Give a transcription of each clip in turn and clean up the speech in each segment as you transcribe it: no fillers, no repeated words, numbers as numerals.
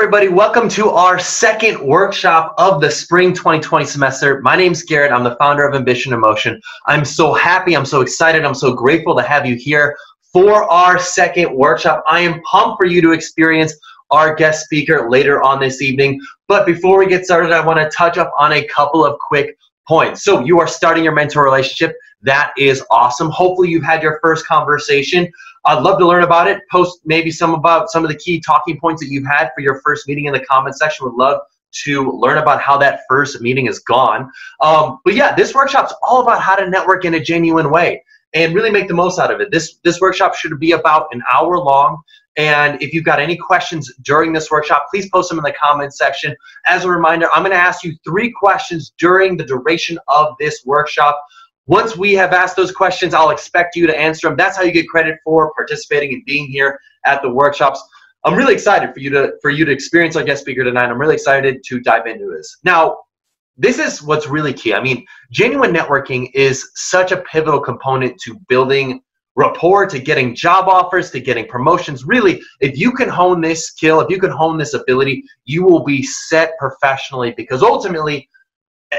everybody. Welcome to our second workshop of the spring 2020 semester. My name's Garrett. I'm the founder of Ambition in Motion. I'm so happy, I'm so excited, I'm so grateful to have you here for our second workshop. I am pumped for you to experience our guest speaker later on this evening. But before we get started, I want to touch up on a couple of quick points. So you are starting your mentor relationship. That is awesome. Hopefully you've had your first conversation. I'd love to learn about it. Post maybe some of the key talking points that you've had for your first meeting in the comment section. Would love to learn about how that first meeting is gone. But yeah, this workshop's all about how to network in a genuine way and really make the most out of it. This workshop should be about an hour long. And if you've got any questions during this workshop, please post them in the comments section. As a reminder, I'm going to ask you 3 questions during the duration of this workshop. Once we have asked those questions, I'll expect you to answer them. That's how you get credit for participating and being here at the workshops. I'm really excited for you to experience our guest speaker tonight. I'm really excited to dive into this. Now, this is what's really key. I mean, genuine networking is such a pivotal component to building rapport, to getting job offers, to getting promotions. Really, if you can hone this skill, if you can hone this ability, you will be set professionally, because ultimately,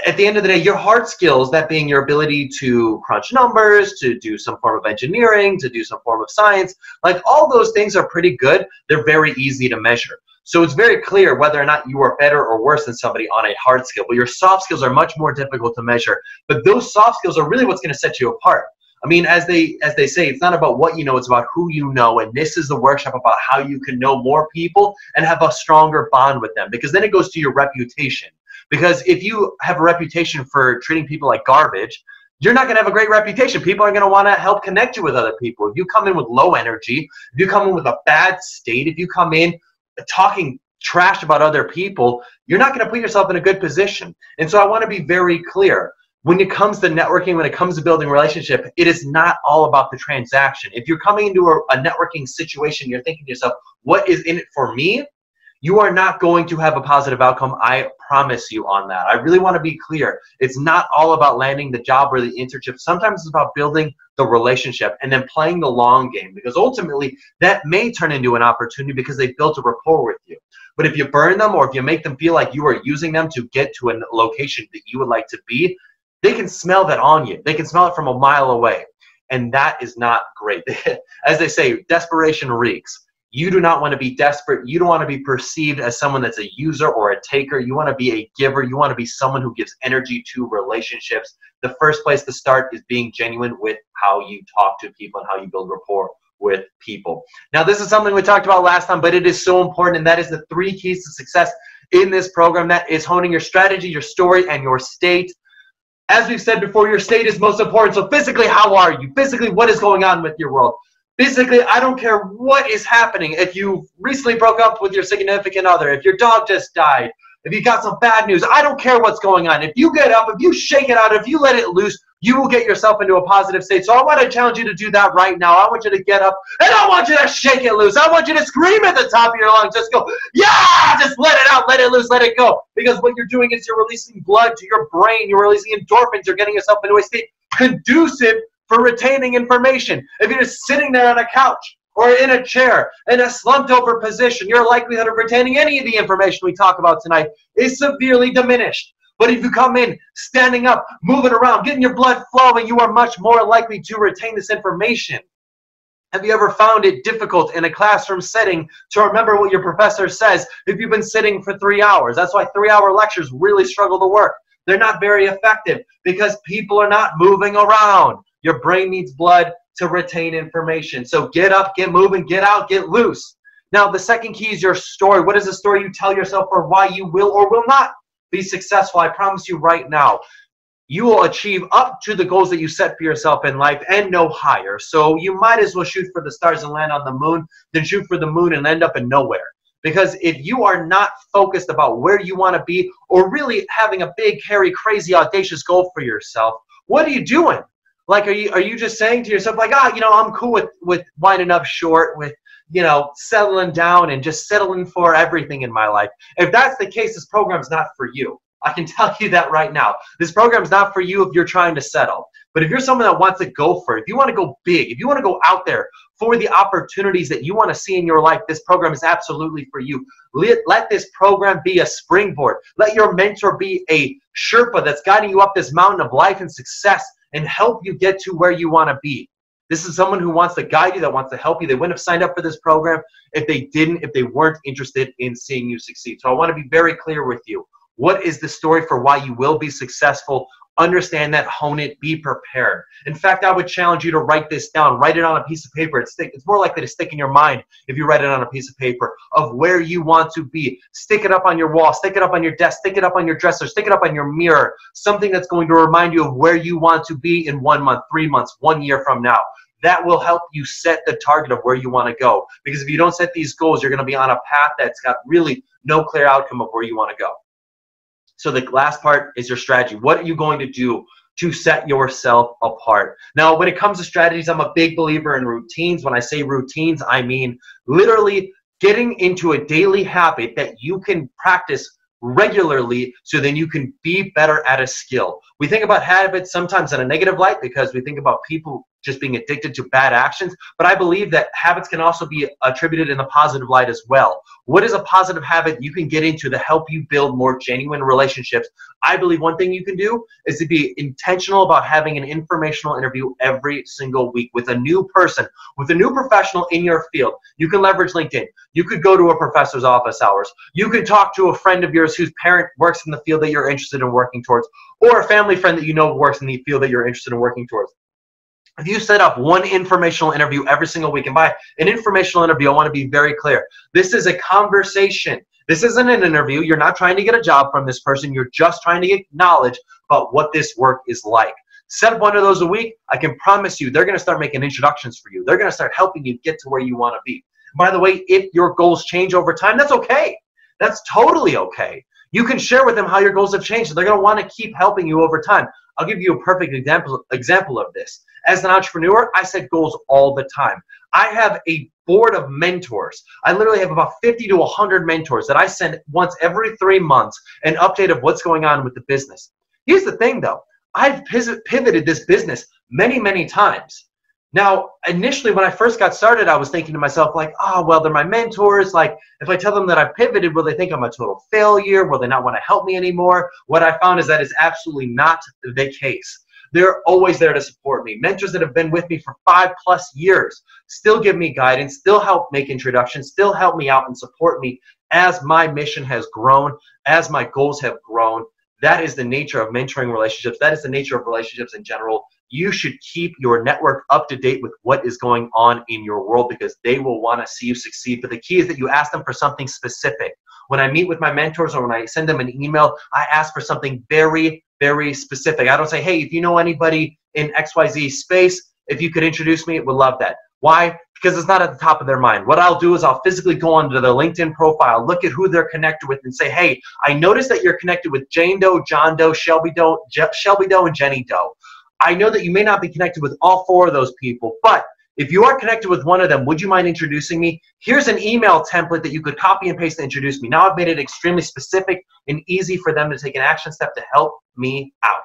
at the end of the day, your hard skills, that being your ability to crunch numbers, to do some form of engineering, to do some form of science, like all those things are pretty good. They're very easy to measure. So it's very clear whether or not you are better or worse than somebody on a hard skill. But your soft skills are much more difficult to measure. But those soft skills are really what's going to set you apart. I mean, as they say, it's not about what you know, it's about who you know. And this is the workshop about how you can know more people and have a stronger bond with them, because then it goes to your reputation. Because if you have a reputation for treating people like garbage, you're not going to have a great reputation. People are going to want to help connect you with other people. If you come in with low energy, if you come in with a bad state, if you come in talking trash about other people, you're not going to put yourself in a good position. And so I want to be very clear. When it comes to networking, when it comes to building a relationship, it is not all about the transaction. If you're coming into a networking situation, you're thinking to yourself, what is in it for me? You are not going to have a positive outcome. I promise you on that. I really want to be clear. It's not all about landing the job or the internship. Sometimes it's about building the relationship and then playing the long game, because ultimately that may turn into an opportunity because they've built a rapport with you. But if you burn them, or if you make them feel like you are using them to get to a location that you would like to be, they can smell that on you. They can smell it from a mile away. And that is not great. As they say, desperation reeks. You do not want to be desperate. You don't want to be perceived as someone that's a user or a taker. You want to be a giver. You want to be someone who gives energy to relationships. The first place to start is being genuine with how you talk to people and how you build rapport with people. Now, this is something we talked about last time, but it is so important, and that is the 3 keys to success in this program. That is honing your strategy, your story, and your state. As we've said before, your state is most important. So physically, how are you? Physically, what is going on with your world? Physically, I don't care what is happening. If you recently broke up with your significant other, if your dog just died, if you got some bad news, I don't care what's going on. If you get up, if you shake it out, if you let it loose, you will get yourself into a positive state. So I want to challenge you to do that right now. I want you to get up, and I want you to shake it loose. I want you to scream at the top of your lungs. Just go, yeah, just let it out, let it loose, let it go. Because what you're doing is you're releasing blood to your brain. You're releasing endorphins. You're getting yourself into a state conducive for retaining information. If you're just sitting there on a couch or in a chair in a slumped over position, your likelihood of retaining any of the information we talk about tonight is severely diminished. But if you come in standing up, moving around, getting your blood flowing, you are much more likely to retain this information. Have you ever found it difficult in a classroom setting to remember what your professor says if you've been sitting for 3 hours? That's why 3-hour lectures really struggle to work. They're not very effective because people are not moving around. Your brain needs blood to retain information. So get up, get moving, get out, get loose. Now, the second key is your story. What is the story you tell yourself for why you will or will not be successful? I promise you right now, you will achieve up to the goals that you set for yourself in life and no higher. So you might as well shoot for the stars and land on the moon than shoot for the moon and end up in nowhere. Because if you are not focused about where you want to be, or really having a big, hairy, crazy, audacious goal for yourself, what are you doing? Like, are you just saying to yourself, like, you know, I'm cool with winding up short, with, you know, settling down and just settling for everything in my life? If that's the case, this program's not for you. I can tell you that right now. This program's not for you if you're trying to settle. But if you're someone that wants to go for it, if you want to go big, if you want to go out there for the opportunities that you want to see in your life, this program is absolutely for you. Let this program be a springboard. Let your mentor be a Sherpa that's guiding you up this mountain of life and success and help you get to where you want to be. This is someone who wants to guide you, that wants to help you. They wouldn't have signed up for this program if they weren't interested in seeing you succeed. So I want to be very clear with you. What is the story for why you will be successful? Understand that, hone it, be prepared. In fact, I would challenge you to write this down. Write it on a piece of paper. It's more likely to stick in your mind if you write it on a piece of paper of where you want to be. Stick it up on your wall. Stick it up on your desk. Stick it up on your dresser. Stick it up on your mirror. Something that's going to remind you of where you want to be in 1 month, 3 months, 1 year from now. That will help you set the target of where you want to go. Because if you don't set these goals, you're going to be on a path that's got really no clear outcome of where you want to go. So the last part is your strategy. What are you going to do to set yourself apart? Now, when it comes to strategies, I'm a big believer in routines. When I say routines, I mean literally getting into a daily habit that you can practice regularly so then you can be better at a skill. We think about habits sometimes in a negative light because we think about people just being addicted to bad actions, but I believe that habits can also be attributed in a positive light as well. What is a positive habit you can get into to help you build more genuine relationships? I believe one thing you can do is to be intentional about having an informational interview every single week with a new person, with a new professional in your field. You can leverage LinkedIn. You could go to a professor's office hours. You could talk to a friend of yours whose parent works in the field that you're interested in working towards, or a family friend that you know works in the field that you're interested in working towards. If you set up one informational interview every single week, and by an informational interview, I want to be very clear. This is a conversation. This isn't an interview. You're not trying to get a job from this person. You're just trying to get knowledge about what this work is like. Set up one of those a week. I can promise you they're going to start making introductions for you. They're going to start helping you get to where you want to be. By the way, if your goals change over time, that's okay. That's totally okay. You can share with them how your goals have changed. They're going to want to keep helping you over time. I'll give you a perfect example of this. As an entrepreneur, I set goals all the time. I have a board of mentors. I literally have about 50 to 100 mentors that I send once every 3 months an update of what's going on with the business. Here's the thing though, I've pivoted this business many, many times. Now, initially when I first got started, I was thinking to myself like, oh, well, they're my mentors. Like, if I tell them that I pivoted, will they think I'm a total failure? Will they not want to help me anymore? What I found is that is absolutely not the case. They're always there to support me. Mentors that have been with me for 5+ years still give me guidance, still help make introductions, still help me out and support me as my mission has grown, as my goals have grown. That is the nature of mentoring relationships. That is the nature of relationships in general. You should keep your network up to date with what is going on in your world because they will want to see you succeed. But the key is that you ask them for something specific. When I meet with my mentors or when I send them an email, I ask for something very, very specific. I don't say, hey, if you know anybody in XYZ space, if you could introduce me, would love that. Why? Because it's not at the top of their mind. What I'll do is I'll physically go onto their LinkedIn profile, look at who they're connected with and say, hey, I noticed that you're connected with Jane Doe, John Doe, Shelby Doe, and Jenny Doe. I know that you may not be connected with all 4 of those people, but if you are connected with one of them, would you mind introducing me? Here's an email template that you could copy and paste to introduce me. Now I've made it extremely specific and easy for them to take an action step to help me out.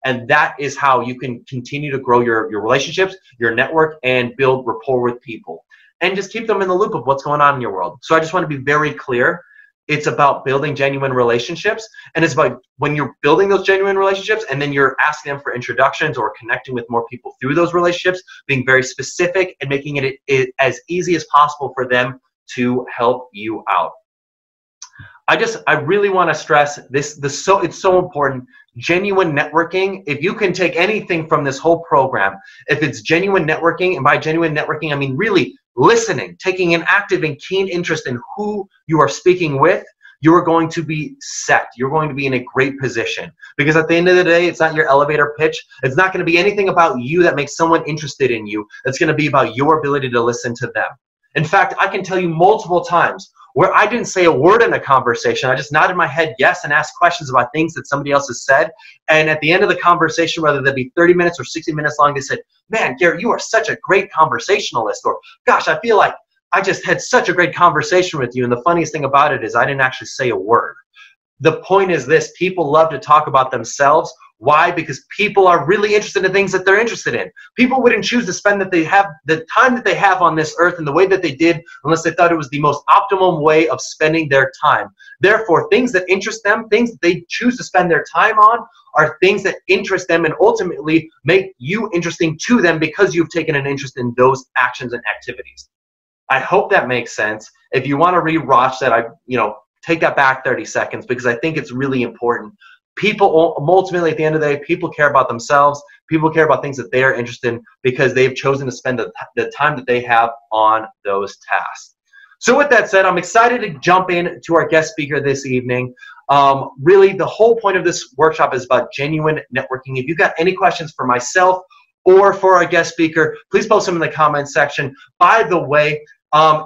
And that is how you can continue to grow your relationships, your network, and build rapport with people. And just keep them in the loop of what's going on in your world. So I just want to be very clear. It's about building genuine relationships. And it's about when you're building those genuine relationships and then you're asking them for introductions or connecting with more people through those relationships, being very specific and making it as easy as possible for them to help you out. I really want to stress this. It's so important. Genuine networking. If you can take anything from this whole program, if it's genuine networking, and by genuine networking, I mean really listening, taking an active and keen interest in who you are speaking with, you are going to be set. You're going to be in a great position. Because at the end of the day, it's not your elevator pitch. It's not going to be anything about you that makes someone interested in you. It's going to be about your ability to listen to them. In fact, I can tell you multiple times where I didn't say a word in a conversation. I just nodded my head yes and asked questions about things that somebody else has said. And at the end of the conversation, whether that be 30 minutes or 60 minutes long, they said, man, Garrett, you are such a great conversationalist. Or, gosh, I feel like I just had such a great conversation with you. And the funniest thing about it is I didn't actually say a word. The point is this: people love to talk about themselves Why? Because people are really interested in things that they're interested in. People wouldn't choose to spend the time that they have on this earth in the way that they did unless they thought it was the most optimum way of spending their time. Therefore, things that interest them, things that they choose to spend their time on, are things that interest them and ultimately make you interesting to them because you've taken an interest in those actions and activities. I hope that makes sense. If you want to rewatch that, take that back 30 seconds because I think it's really important. People, ultimately, at the end of the day, people care about themselves. People care about things that they are interested in because they've chosen to spend the time that they have on those tasks. So with that said, I'm excited to jump in to our guest speaker this evening. Really, the whole point of this workshop is about genuine networking. If you've got any questions for myself or for our guest speaker, please post them in the comments section. By the way,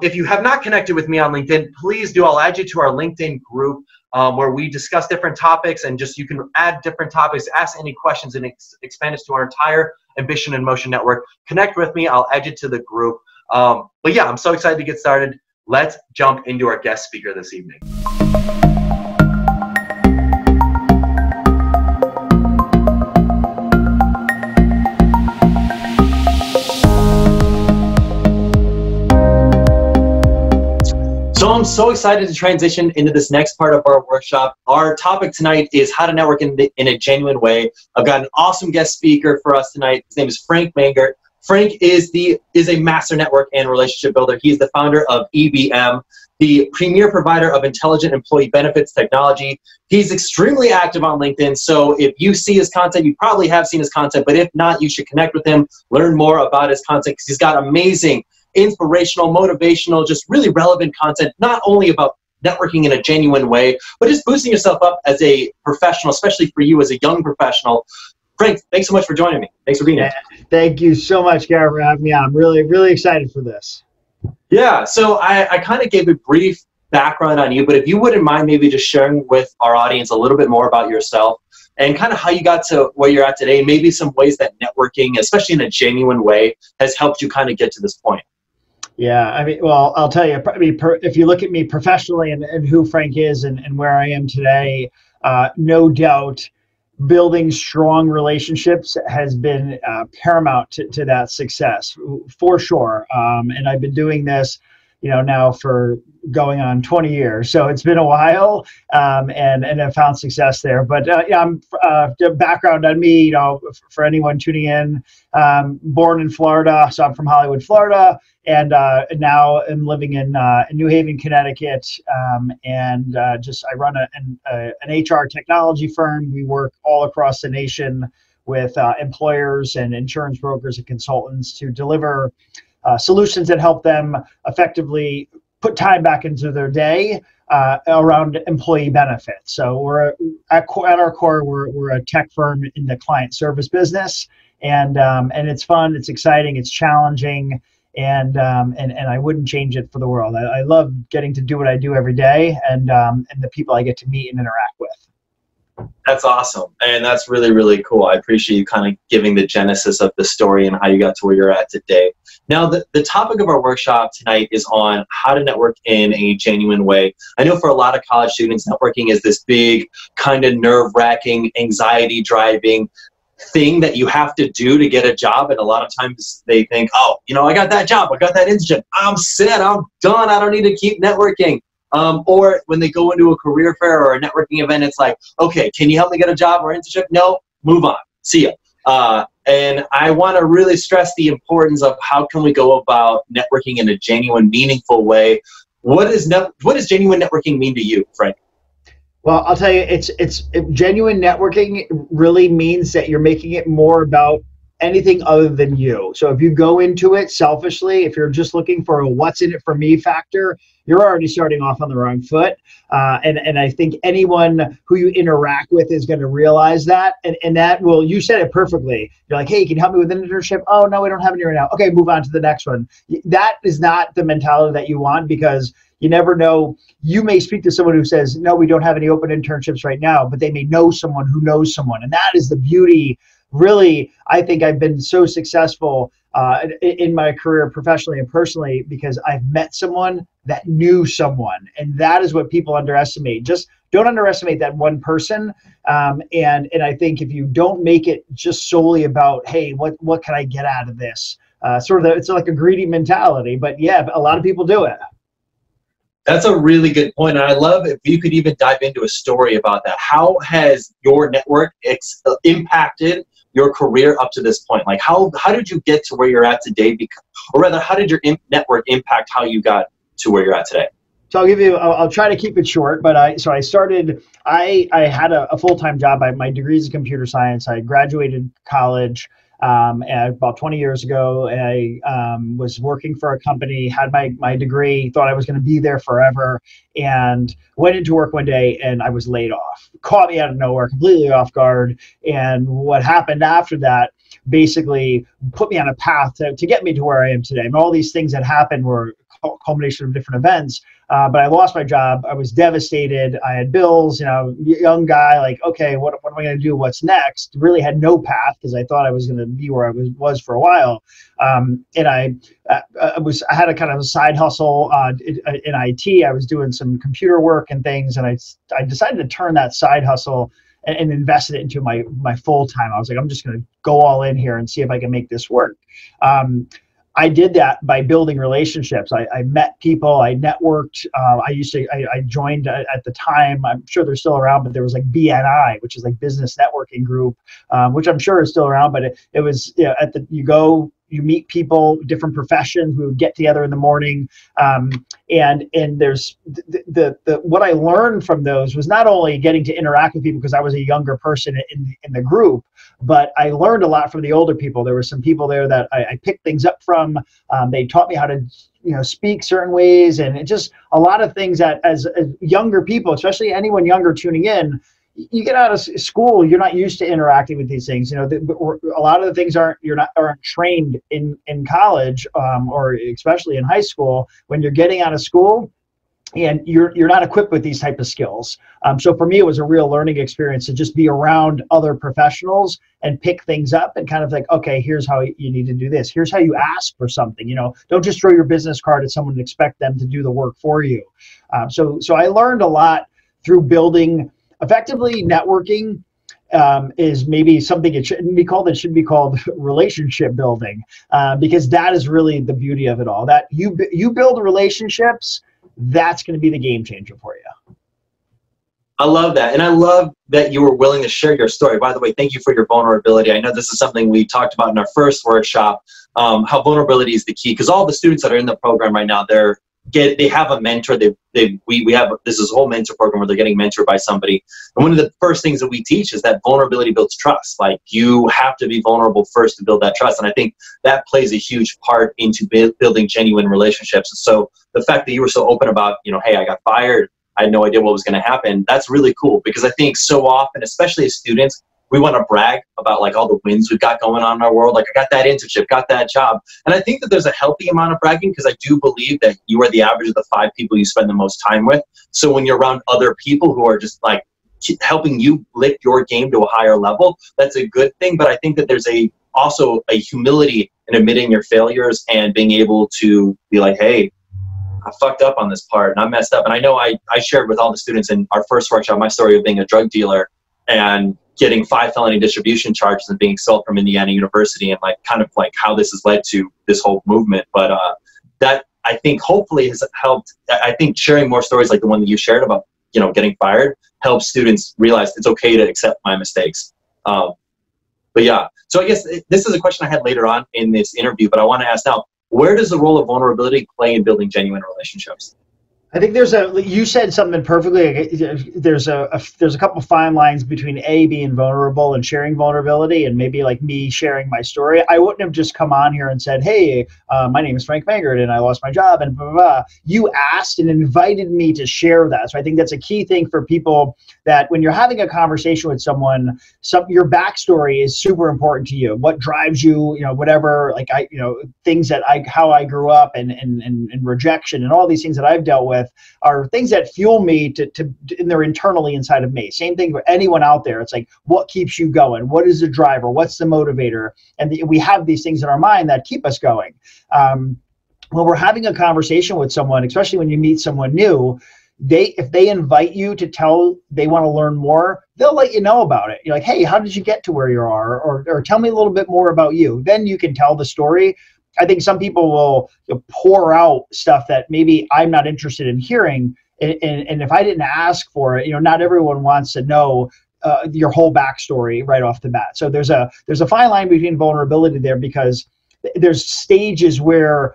if you have not connected with me on LinkedIn, please do. I'll add you to our LinkedIn group where we discuss different topics and you can add different topics, ask any questions, and expand us to our entire Ambition in Motion network. Connect with me. I'll add you to the group. But yeah, I'm so excited to get started. Let's jump into our guest speaker this evening. So I'm so excited to transition into this next part of our workshop. Our topic tonight is how to network in a genuine way. I've got an awesome guest speaker for us tonight. His name is Frank Mengert. Frank is a master network and relationship builder. He's the founder of EBM, the premier provider of intelligent employee benefits technology. He's extremely active on LinkedIn, so if you see his content, you probably have seen his content, but if not, you should connect with him, learn more about his content, because he's got amazing, inspirational, motivational, just really relevant content, not only about networking in a genuine way, but just boosting yourself up as a professional, especially for you as a young professional. Frank, thanks so much for joining me. Thanks for being here. Thank you so much, Garrett, for having me on. I'm really, really excited for this. Yeah, so I kind of gave a brief background on you, but if you wouldn't mind maybe just sharing with our audience a little bit more about yourself and kind of how you got to where you're at today, maybe some ways that networking, especially in a genuine way, has helped you kind of get to this point. Yeah, I mean, well, I'll tell you, if you look at me professionally and who Frank is and where I am today, no doubt building strong relationships has been paramount to that success, for sure. And I've been doing this, now for going on 20 years. So it's been a while, and I've found success there. But the background on me, for anyone tuning in, born in Florida, so I'm from Hollywood, Florida, and now I'm living in New Haven, Connecticut, and I run an HR technology firm. We work all across the nation with employers and insurance brokers and consultants to deliver solutions that help them effectively put time back into their day around employee benefits. So we're at our core, we're a tech firm in the client service business, and it's fun, it's exciting, it's challenging, and I wouldn't change it for the world. I love getting to do what I do every day, and the people I get to meet and interact with. That's awesome, and that's really, really cool. I appreciate you kind of giving the genesis of the story and how you got to where you're at today. Now, the topic of our workshop tonight is on how to network in a genuine way. I know for a lot of college students, networking is this big, kind of nerve-wracking, anxiety-driving thing that you have to do to get a job, and a lot of times they think, oh, I got that job, I got that internship, I'm set, I'm done, I don't need to keep networking. Or when they go into a career fair or a networking event, it's like, okay, can you help me get a job or internship? No, move on, see ya. And I want to really stress the importance of how can we go about networking in a genuine, meaningful way. What does genuine networking mean to you, Frank? Well, I'll tell you, genuine networking really means that you're making it more about anything other than you. So if you go into it selfishly, if you're just looking for a what's in it for me factor, you're already starting off on the wrong foot. And I think anyone who you interact with is going to realize that. And that will, you said it perfectly. You're like, hey, can you help me with an internship? Oh, no, we don't have any right now. Okay, move on to the next one. That is not the mentality that you want, because you never know. You may speak to someone who says, no, we don't have any open internships right now, but they may know someone who knows someone. And that is the beauty. Really, I think I've been so successful in my career, professionally and personally, because I've met someone that knew someone, and that is what people underestimate. Just don't underestimate that one person. And I think if you don't make it just solely about, hey, what can I get out of this? It's like a greedy mentality, but yeah, a lot of people do it. That's a really good point. And I love if you could even dive into a story about that. How has your network impacted your career up to this point? Like how did you get to where you're at today? Or rather, how did your network impact how you got to where you're at today? So I'll try to keep it short, but I had a full-time job. My degree is in computer science. I graduated college about 20 years ago. I was working for a company, had my degree, thought I was going to be there forever, and went into work one day and I was laid off. Caught me out of nowhere, completely off guard. And what happened after that basically put me on a path to get me to where I am today. And all these things that happened were a culmination of different events. But I lost my job. I was devastated. I had bills, young guy, like, okay, what am I going to do? What's next? Really had no path because I thought I was going to be where I was for a while. And I had a kind of a side hustle in IT. I was doing some computer work and things, and I decided to turn that side hustle and invested it into my full time. I was like, I'm just going to go all in here and see if I can make this work. I did that by building relationships. I met people, I networked. I joined at the time, I'm sure they're still around, but there was like BNI, which is like Business Networking Group, which I'm sure is still around, but it was, you meet people, different professions, we would get together in the morning. And there's what I learned from those was not only getting to interact with people because I was a younger person in the group, but I learned a lot from the older people. There were some people there that I picked things up from. They taught me how to speak certain ways, and it just a lot of things that as younger people, especially anyone younger tuning in, you get out of school, you're not used to interacting with these things. A lot of the things aren't trained in college, or especially in high school when you're getting out of school, and you're not equipped with these type of skills. So for me, it was a real learning experience to just be around other professionals and pick things up and kind of like, okay, here's how you need to do this. Here's how you ask for something. Don't just throw your business card at someone and expect them to do the work for you. So I learned a lot through building. Effectively, networking is maybe something it shouldn't be called. It should be called relationship building, because that is really the beauty of it all. That you build relationships, that's going to be the game changer for you. I love that. And I love that you were willing to share your story. By the way, thank you for your vulnerability. I know this is something we talked about in our first workshop, how vulnerability is the key, because all the students that are in the program right now, they have a mentor. We have this is a whole mentor program where they're getting mentored by somebody. And one of the first things that we teach is that vulnerability builds trust. Like you have to be vulnerable first to build that trust. And I think that plays a huge part into building genuine relationships. And so the fact that you were so open about, hey, I got fired, I had no idea what was going to happen. That's really cool, because I think so often, especially as students, we want to brag about like all the wins we've got going on in our world. Like I got that internship, got that job. And I think that there's a healthy amount of bragging, because I do believe that you are the average of the 5 people you spend the most time with. So when you're around other people who are just like helping you lift your game to a higher level, that's a good thing. But I think that there's also a humility in admitting your failures and being able to be like, hey, I fucked up on this part and I messed up. And I know I shared with all the students in our first workshop my story of being a drug dealer and getting 5 felony distribution charges and being expelled from Indiana University, and like kind of like how this has led to this whole movement. But that I think hopefully has helped. I think sharing more stories like the one that you shared about, getting fired helps students realize it's okay to accept my mistakes. But yeah, so I guess this is a question I had later on in this interview, but I want to ask now, where does the role of vulnerability play in building genuine relationships? I think you said something perfectly. There's a couple fine lines between being vulnerable and sharing vulnerability, and maybe like me sharing my story. I wouldn't have just come on here and said, hey, my name is Frank Mengert and I lost my job and blah, blah, blah. You asked and invited me to share that. So I think that's a key thing for people, that when you're having a conversation with someone, your backstory is super important to you. What drives you, whatever, like things that how I grew up and rejection and all these things that I've dealt with. with are things that fuel me and they're internally inside of me. Same thing for anyone out there. It's like, what keeps you going? What is the driver? What's the motivator? And we have these things in our mind that keep us going. When we're having a conversation with someone, especially when you meet someone new, if they invite you to tell they want to learn more, they'll let you know about it. You're like, hey, how did you get to where you are? Or tell me a little bit more about you. Then you can tell the story. I think some people will pour out stuff that maybe I'm not interested in hearing. And if I didn't ask for it, not everyone wants to know your whole backstory right off the bat. So there's a fine line between vulnerability there, because there's stages where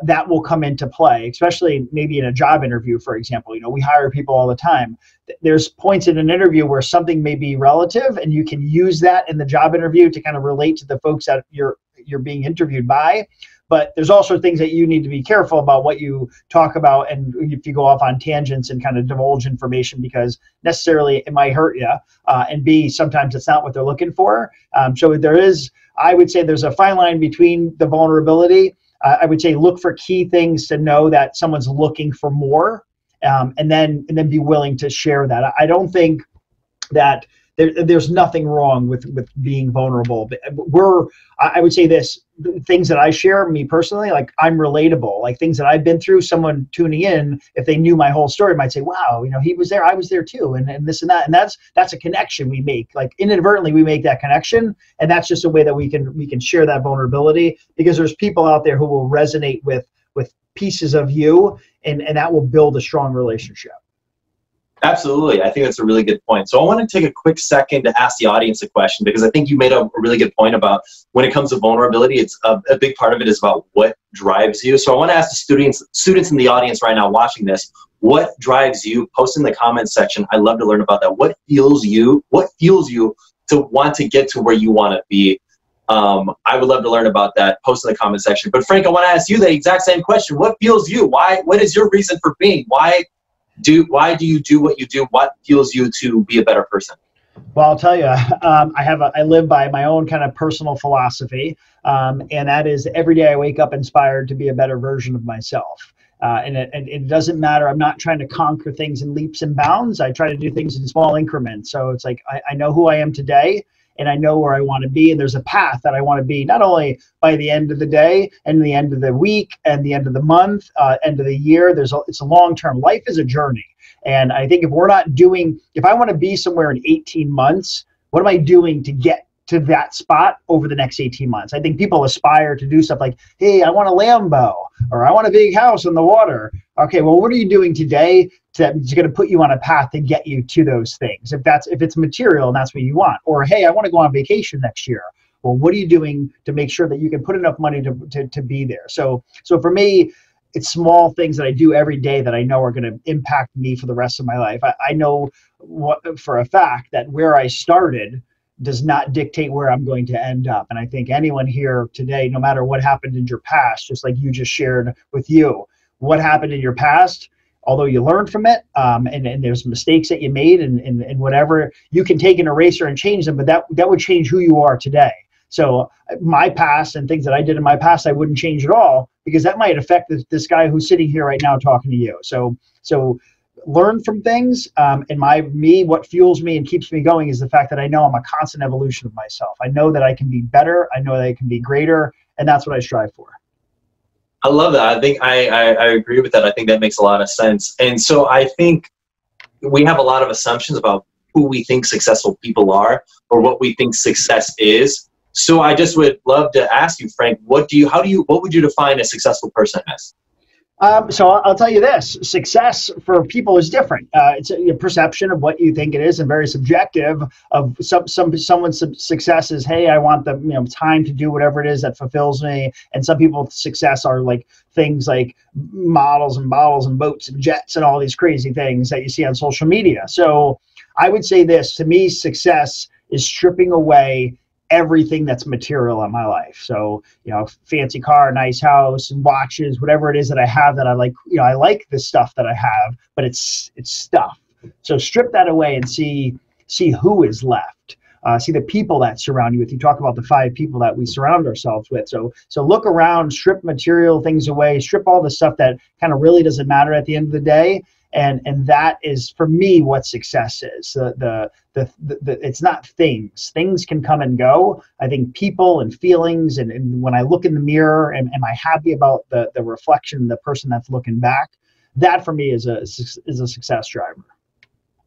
that will come into play, especially maybe in a job interview, for example. We hire people all the time. There's points in an interview where something may be relative, and you can use that in the job interview to kind of relate to the folks that you're being interviewed by. But there's also things that you need to be careful about what you talk about, and if you go off on tangents and kind of divulge information, because necessarily it might hurt you, and B, sometimes it's not what they're looking for. So I would say there's a fine line between the vulnerability. I would say look for key things to know that someone's looking for more, and then be willing to share that. I don't think that there's nothing wrong with being vulnerable. I would say this, things that I share, me personally, like I'm relatable, like things that I've been through. Someone tuning in, if they knew my whole story, might say, wow, he was there, I was there too, and this and that. And that's a connection we make. Like inadvertently we make that connection, and that's just a way that we can share that vulnerability, because there's people out there who will resonate with pieces of you, and that will build a strong relationship. Absolutely. I think that's a really good point. So I want to take a quick second to ask the audience a question, because I think you made a really good point about when it comes to vulnerability, it's a big part of it is about what drives you. So I want to ask the students in the audience right now watching this, what drives you? Post in the comments section. I'd love to learn about that. What fuels you to want to get to where you want to be? I would love to learn about that. Post in the comment section. But Frank, I want to ask you the exact same question. What fuels you? What is your reason for being? Why do you do what you do? What fuels you to be a better person? Well, I'll tell you, I live by my own kind of personal philosophy, and that is every day I wake up inspired to be a better version of myself. And it doesn't matter. I'm not trying to conquer things in leaps and bounds. I try to do things in small increments. So it's like I know who I am today, and I know where I want to be, and there's a path that I want to be, not only by the end of the day and the end of the week and the end of the month, end of the year. It's a long-term. Life is a journey. And I think if I want to be somewhere in 18 months, what am I doing to get to that spot over the next 18 months? I think people aspire to do stuff like, hey, I want a Lambo, or I want a big house on the water. Okay, well, what are you doing today that's going to put you on a path to get you to those things? If it's material and that's what you want, or hey, I want to go on vacation next year. Well, what are you doing to make sure that you can put enough money to be there? So for me, it's small things that I do every day that I know are going to impact me for the rest of my life. I know for a fact that where I started does not dictate where I'm going to end up. And I think anyone here today, no matter what happened in your past, just like you just shared with you, what happened in your past, although you learned from it, and there's mistakes that you made and whatever, you can take an eraser and change them, but that would change who you are today. So my past and things that I did in my past, I wouldn't change at all, because that might affect this guy who's sitting here right now talking to you. So learn from things. And what fuels me and keeps me going is the fact that I know I'm a constant evolution of myself. I know that I can be better. I know that I can be greater. And that's what I strive for. I love that. I think I agree with that. I think that makes a lot of sense. And so I think we have a lot of assumptions about who we think successful people are, or what we think success is. So I just would love to ask you, Frank, what would you define a successful person as? So I'll tell you this, success for people is different. It's a perception of what you think it is, and very subjective. Of someone's success is, hey, I want the time to do whatever it is that fulfills me. And some people's success are like things like models and bottles and boats and jets and all these crazy things that you see on social media. So I would say this, to me, success is stripping away everything that's material in my life. So, fancy car, nice house, and watches, whatever it is that I have that I like, I like the stuff that I have, but it's stuff. So strip that away and see who is left. see the people that surround you with. You talk about the 5 people that we surround ourselves with. So look around, strip material things away, strip all the stuff that kind of really doesn't matter at the end of the day. And that is, for me, what success is. It's not things. Things can come and go. I think people and feelings, and when I look in the mirror, am I happy about the reflection, the person that's looking back? That for me is a success driver.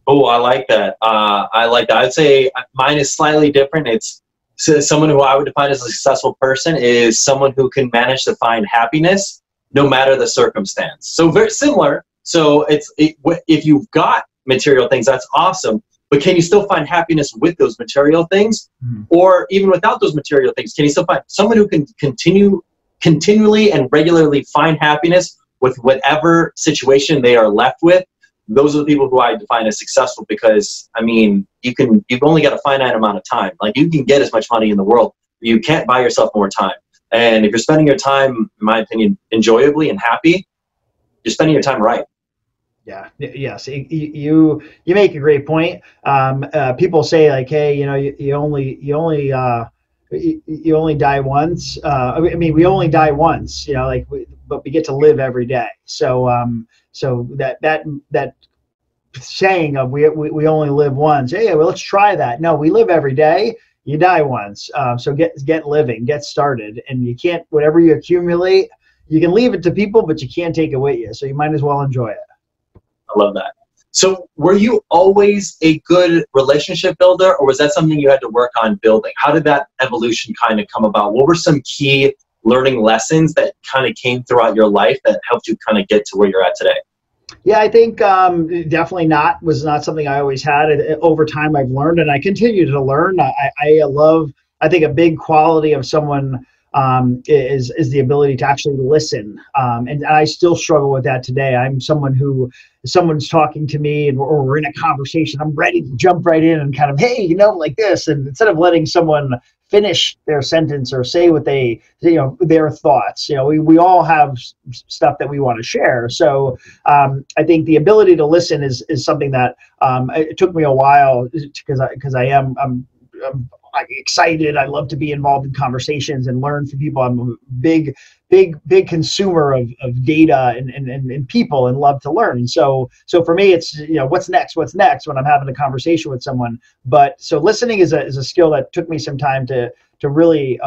Oh, I like that. I like that. I'd say mine is slightly different. It's someone who I would define as a successful person is someone who can manage to find happiness no matter the circumstance. So very similar. So if you've got material things, that's awesome. But can you still find happiness with those material things? Mm-hmm. Or even without those material things, can you still find someone who can continually and regularly find happiness with whatever situation they are left with? Those are the people who I define as successful, because I mean, you've only got a finite amount of time. Like, you can get as much money in the world, you can't buy yourself more time. And if you're spending your time, in my opinion, enjoyably and happy, you're spending your time right. Yeah. Yes. You make a great point. People say, like, hey, you only die once. I mean, we only die once. But we get to live every day. So that saying of we only live once. Hey, well, let's try that. No, we live every day. You die once. So get living, get started, and you can't. Whatever you accumulate, you can leave it to people, but you can't take it with you. So you might as well enjoy it. I love that. So were you always a good relationship builder, or was that something you had to work on building? How did that evolution kind of come about? What were some key learning lessons that kind of came throughout your life that helped you kind of get to where you're at today? Yeah, I think definitely was not something I always had. Over time, I've learned, and I continue to learn. I think a big quality of someone is the ability to actually listen. And I still struggle with that today. I'm someone who, if someone's talking to me or we're in a conversation, I'm ready to jump right in and kind of, hey, like this. And instead of letting someone finish their sentence or say what they, their thoughts, we all have stuff that we want to share. So I think the ability to listen is something that it took me a while, because I'm excited. I love to be involved in conversations and learn from people. I'm a big consumer of data and people, and love to learn. So for me, it's, what's next when I'm having a conversation with someone. But so listening is a skill that took me some time to really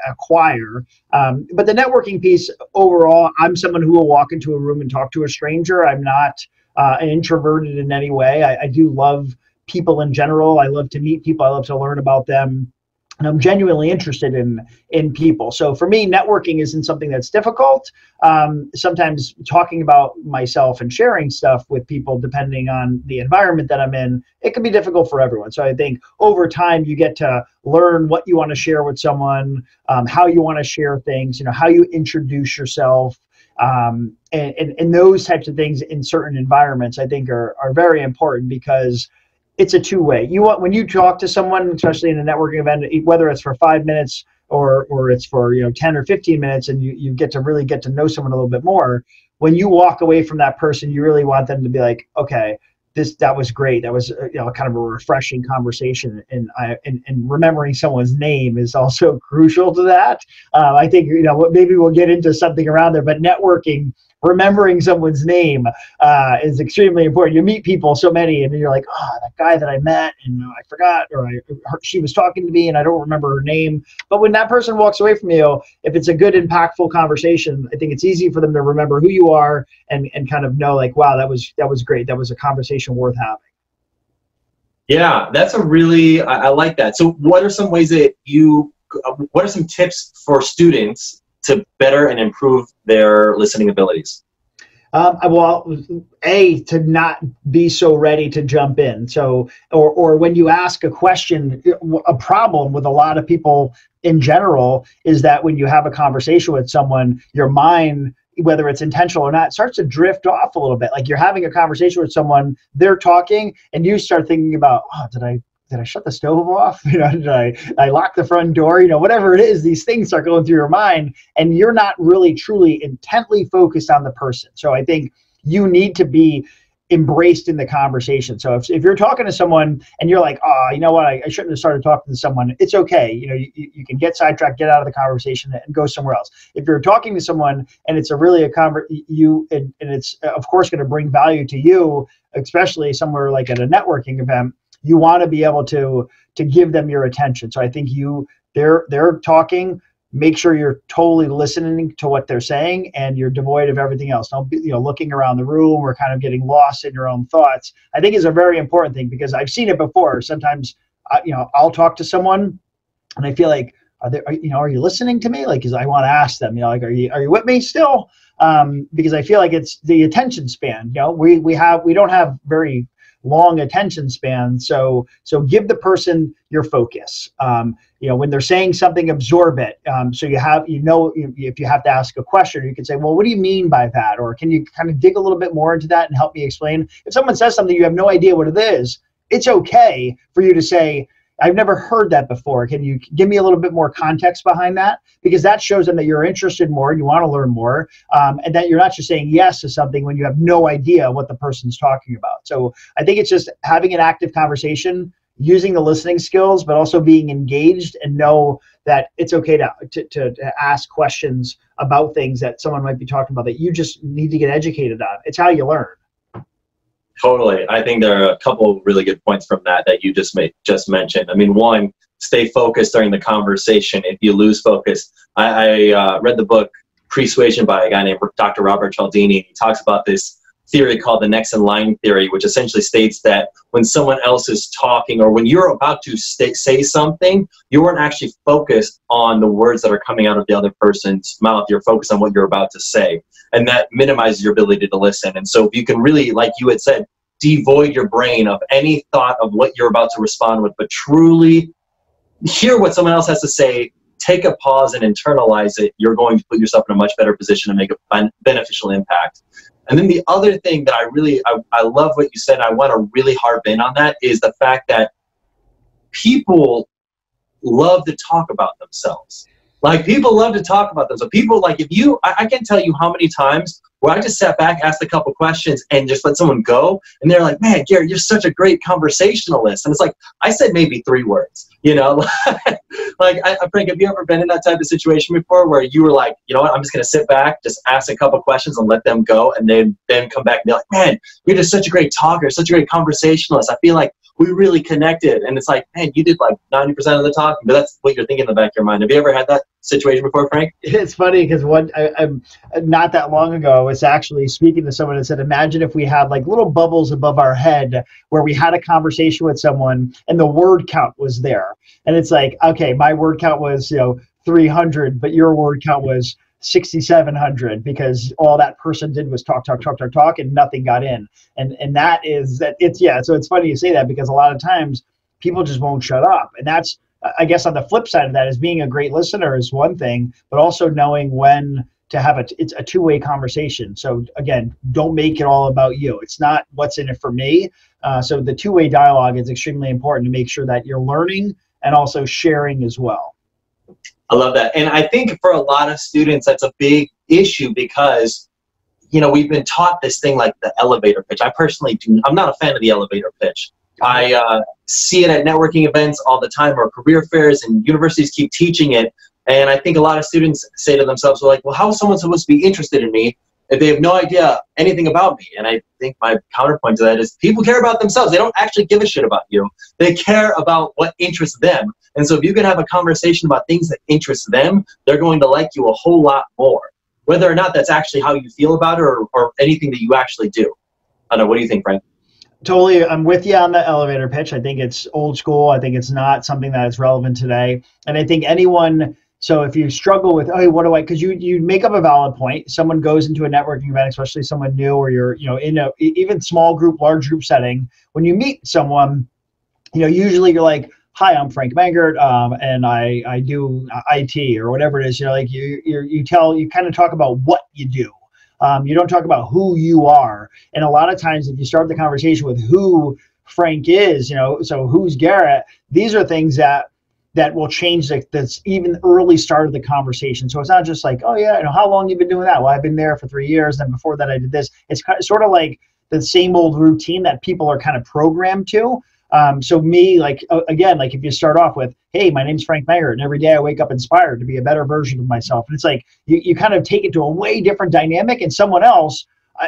acquire. But the networking piece overall, I'm someone who will walk into a room and talk to a stranger. I'm not an introverted in any way. I do love people in general. I love to meet people. I love to learn about them. And I'm genuinely interested in people. So for me, networking isn't something that's difficult. Sometimes talking about myself and sharing stuff with people, depending on the environment that I'm in, it can be difficult for everyone. So I think over time, you get to learn what you want to share with someone, how you want to share things, how you introduce yourself. And those types of things in certain environments, I think are very important, because it's a two-way. When you talk to someone, especially in a networking event, whether it's for 5 minutes or it's for 10 or 15 minutes, and you get to really get to know someone a little bit more, when you walk away from that person, you really want them to be like, okay, that was great. That was kind of a refreshing conversation, and remembering someone's name is also crucial to that. I think maybe we'll get into something around there, but networking, remembering someone's name is extremely important. You meet people, so many, and then you're like, oh, that guy that I met, and I forgot, or she was talking to me and I don't remember her name. But when that person walks away from you, if it's a good, impactful conversation, I think it's easy for them to remember who you are and kind of know, like, wow, that was great. That was a conversation worth having. Yeah, that's I like that. So what are some ways that what are some tips for students to better and improve their listening abilities? Well, to not be so ready to jump in. So, or when you ask a question, a problem with a lot of people in general is that when you have a conversation with someone, your mind, whether it's intentional or not, starts to drift off a little bit. Like, you're having a conversation with someone, they're talking, and you start thinking about, oh, did I shut the stove off? Did I lock the front door? Whatever it is, these things start going through your mind, and you're not really truly intently focused on the person. So I think you need to be embraced in the conversation. So if you're talking to someone and you're like, oh, you know what, I shouldn't have started talking to someone, it's okay. You know, you can get sidetracked, get out of the conversation and go somewhere else. If you're talking to someone and it's and it's of course going to bring value to you, especially somewhere like at a networking event, you want to be able to give them your attention. So I think they're talking, make sure you're totally listening to what they're saying and you're devoid of everything else. Don't be, looking around the room or kind of getting lost in your own thoughts. I think is a very important thing, because I've seen it before. Sometimes, I'll talk to someone and I feel like, are you listening to me? Like, cause I want to ask them, like, are you with me still? Because I feel like it's the attention span. We don't have very long attention span. So give the person your focus. When they're saying something, absorb it. So if you have to ask a question, you can say, well, what do you mean by that? Or can you kind of dig a little bit more into that and help me explain? If someone says something, you have no idea what it is, it's okay for you to say, I've never heard that before. Can you give me a little bit more context behind that? Because that shows them that you're interested more, you want to learn more, and that you're not just saying yes to something when you have no idea what the person's talking about. So I think it's just having an active conversation, using the listening skills, but also being engaged, and know that it's okay to ask questions about things that someone might be talking about that you just need to get educated on. It's how you learn. Totally. I think there are a couple of really good points from that you just mentioned. I mean, one, stay focused during the conversation. If you lose focus, I read the book Persuasion by a guy named Dr. Robert Cialdini. He talks about this theory called the next in line theory, which essentially states that when someone else is talking, or when you're about to say something, you weren't actually focused on the words that are coming out of the other person's mouth. You're focused on what you're about to say, and that minimizes your ability to listen. And so if you can really, like you had said, devoid your brain of any thought of what you're about to respond with, but truly hear what someone else has to say, take a pause and internalize it, you're going to put yourself in a much better position to make a beneficial impact. And then the other thing that I love what you said, I want to really harp in on that, is the fact that people love to talk about themselves. Like, people love to talk about themselves. People, like, I can't tell you how many times where I just sat back, asked a couple questions, and just let someone go, and they're like, man, Garrett, you're such a great conversationalist. And it's like, I said maybe 3 words, Like, Frank, have you ever been in that type of situation before where you were like, you know what, I'm just going to sit back, just ask a couple questions and let them go, and then come back and be like, man, you're just such a great talker, such a great conversationalist. I feel like we really connected. And it's like, man, you did like 90% of the talking, but that's what you're thinking in the back of your mind. Have you ever had that situation before, Frank? It's funny because I'm not that long ago, I was actually speaking to someone and said, imagine if we had like little bubbles above our head where we had a conversation with someone and the word count was there. And it's like, okay, my word count was 300, but your word count was 6,700 because all that person did was talk, and nothing got in. And so it's funny you say that, because a lot of times people just won't shut up. And that's, I guess, on the flip side of that, is being a great listener is one thing, but also knowing when to have it's a two-way conversation. So again, don't make it all about you. It's not what's in it for me. So the two-way dialogue is extremely important to make sure that you're learning and also sharing as well. I love that. And I think for a lot of students, that's a big issue because, we've been taught this thing like the elevator pitch. I'm not a fan of the elevator pitch. I see it at networking events all the time, or career fairs, and universities keep teaching it. And I think a lot of students say to themselves, well, how is someone supposed to be interested in me if they have no idea anything about me? And I think my counterpoint to that is people care about themselves. They don't actually give a shit about you. They care about what interests them. And so if you can have a conversation about things that interest them, they're going to like you a whole lot more, whether or not that's actually how you feel about it or anything that you actually do. I don't know. What do you think, Frank? Totally. I'm with you on the elevator pitch. I think it's old school. I think it's not something that is relevant today. And I think so if you struggle with, because you make up a valid point. Someone goes into a networking event, especially someone new, or you're, in a even small group, large group setting. When you meet someone, usually you're like, hi, I'm Frank Mengert, and I do IT or whatever it is. You kind of talk about what you do. You don't talk about who you are. And a lot of times, if you start the conversation with who Frank is, so who's Garrett, these are things that will change this even early start of the conversation. So it's not just like, oh yeah, how long you been doing that? Well, I've been there for 3 years. And before that, I did this. It's sort of like the same old routine that people are kind of programmed to. So me, like, again, like if you start off with, hey, my name's Frank Mengert, and every day I wake up inspired to be a better version of myself. And it's like, you kind of take it to a way different dynamic, and someone else,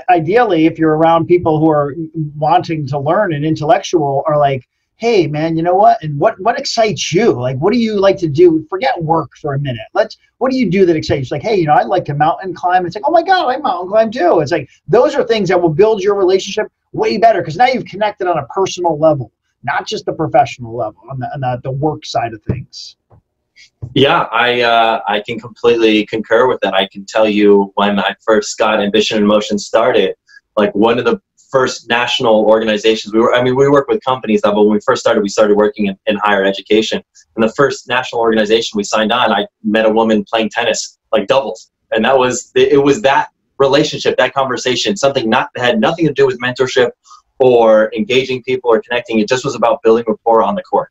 ideally, if you're around people who are wanting to learn and intellectual, are like, hey man, you know what? And what excites you? Like, what do you like to do? Forget work for a minute. What do you do that excites you? Like, hey, I like to mountain climb. It's like, oh my God, I mountain climb too. It's like, those are things that will build your relationship way better, because now you've connected on a personal level, not just the professional level, on the work side of things. Yeah, I can completely concur with that. I can tell you, when I first got Ambition in Motion started, like one of the first national organizations we work with companies now, but when we first started, we started working in higher education. And the first national organization we signed on, I met a woman playing tennis, like doubles. And it was that relationship, that conversation, something that had nothing to do with mentorship or engaging people or connecting. It just was about building rapport on the court.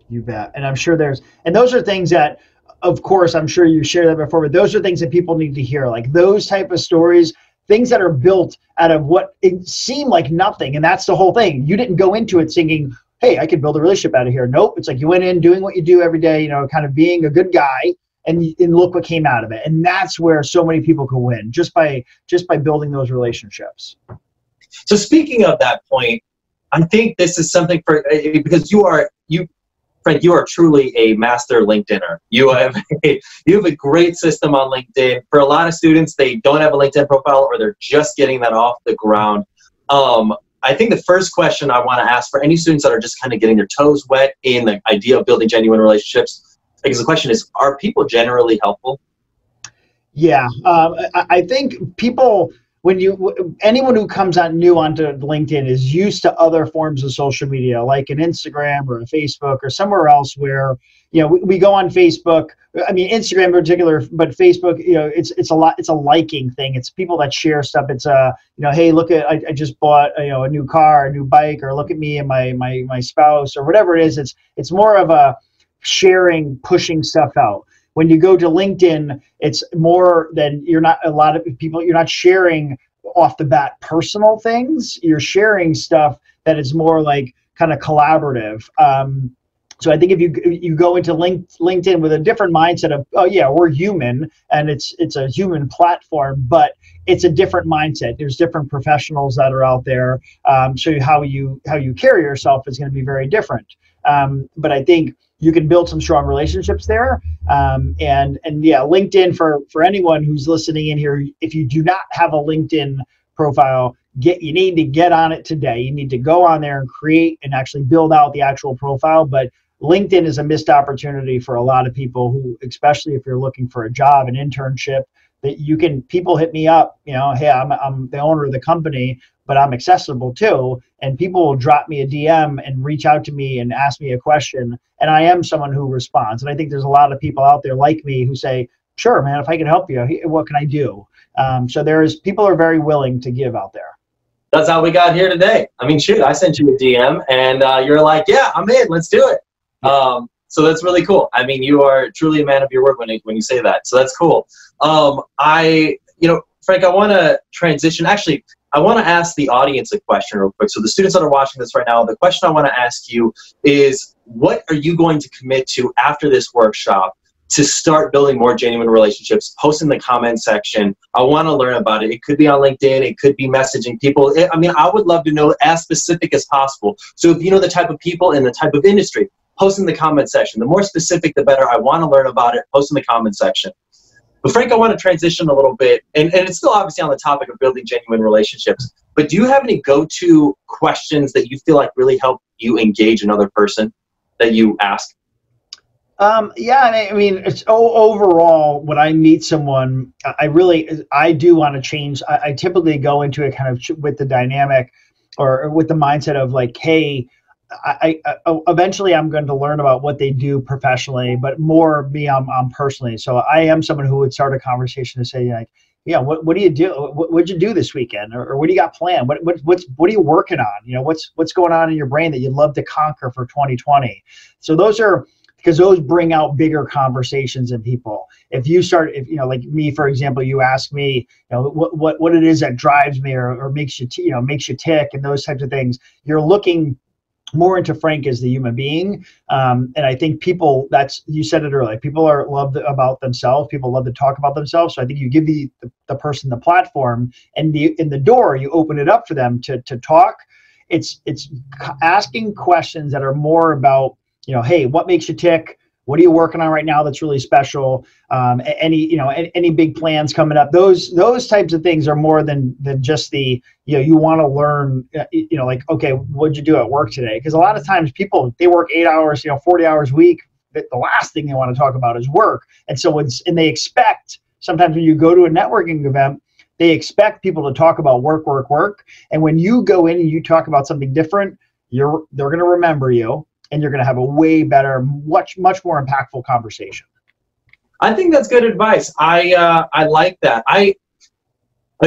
You bet. And I'm sure and those are things that, of course, I'm sure you shared that before, but those are things that people need to hear. Like those type of stories, things that are built out of what it seemed like nothing. And that's the whole thing. You didn't go into it thinking, hey, I could build a relationship out of here. Nope. It's like you went in doing what you do every day, kind of being a good guy, and look what came out of it. And that's where so many people can win, just by building those relationships. So speaking of that point, I think this is something because Frank, you are truly a master LinkedIner. You have a great system on LinkedIn. For a lot of students, they don't have a LinkedIn profile, or they're just getting that off the ground. I think the first question I want to ask for any students that are just kind of getting their toes wet in the idea of building genuine relationships, because the question is, are people generally helpful? Yeah, I think people, anyone who comes new onto LinkedIn is used to other forms of social media, like an Instagram or a Facebook or somewhere else where, we go on Facebook. I mean, Instagram in particular, but Facebook, it's a liking thing. It's people that share stuff. It's hey, look at, I just bought a new car, a new bike, or look at me and my spouse, or whatever it is. It's more of a sharing, pushing stuff out. When you go to LinkedIn, it's more than you're not sharing off the bat personal things. You're sharing stuff that is more like kind of collaborative. So I think if you go into LinkedIn with a different mindset of, oh yeah, we're human and it's a human platform, but it's a different mindset. There's different professionals that are out there. So how you carry yourself is going to be very different. But I think you can build some strong relationships there. And yeah, LinkedIn for anyone who's listening in here, if you do not have a LinkedIn profile, you need to get on it today. You need to go on there and create and actually build out the actual profile. But LinkedIn is a missed opportunity for a lot of people who, especially if you're looking for a job, an internship, that people hit me up, hey, I'm the owner of the company, but I'm accessible too. And people will drop me a DM and reach out to me and ask me a question. And I am someone who responds. And I think there's a lot of people out there like me who say, sure, man, if I can help you, what can I do? So people are very willing to give out there. That's how we got here today. I mean, shoot, I sent you a DM and you're like, yeah, I'm in, let's do it. So that's really cool. I mean, you are truly a man of your word when you say that. So that's cool. Frank, I want to transition. Actually, I want to ask the audience a question real quick. So the students that are watching this right now, the question I want to ask you is, what are you going to commit to after this workshop to start building more genuine relationships? Post in the comment section. I want to learn about it. It could be on LinkedIn. It could be messaging people. I would love to know as specific as possible. So if you know the type of people and the type of industry, post in the comment section. The more specific, the better. I want to learn about it. Post in the comment section. But Frank, I want to transition a little bit, and it's still obviously on the topic of building genuine relationships, but do you have any go-to questions that you feel like really help you engage another person that you ask? Yeah, I mean, it's overall, when I meet someone, I do want to change. I typically go into it kind of with the dynamic or with the mindset of like, hey, I eventually I'm going to learn about what they do professionally, but more me on personally. So I am someone who would start a conversation to say, like, yeah, what do you do? What'd you do this weekend? Or what do you got planned? What are you working on? What's going on in your brain that you'd love to conquer for 2020? So those are because those bring out bigger conversations in people. If you start, if, you know, like me, for example, you ask me, you know, what it is that drives me or makes you, makes you tick and those types of things, you're looking more into Frank as the human being. And I think people, you said it earlier, people love about themselves. People love to talk about themselves. So I think you give the person the platform, and in the door, you open it up for them to talk. It's asking questions that are more about, you know, hey, what makes you tick? What are you working on right now that's really special? Any big plans coming up? Those types of things are more than just the, you know, you want to learn, like, okay, what'd you do at work today? Because a lot of times people, they work 8 hours, 40 hours a week. The last thing they want to talk about is work. And so and they expect, sometimes when you go to a networking event, they expect people to talk about work. And when you go in and you talk about something different, they're going to remember you. And you're going to have a way better, much more impactful conversation. I think that's good advice. I like that. I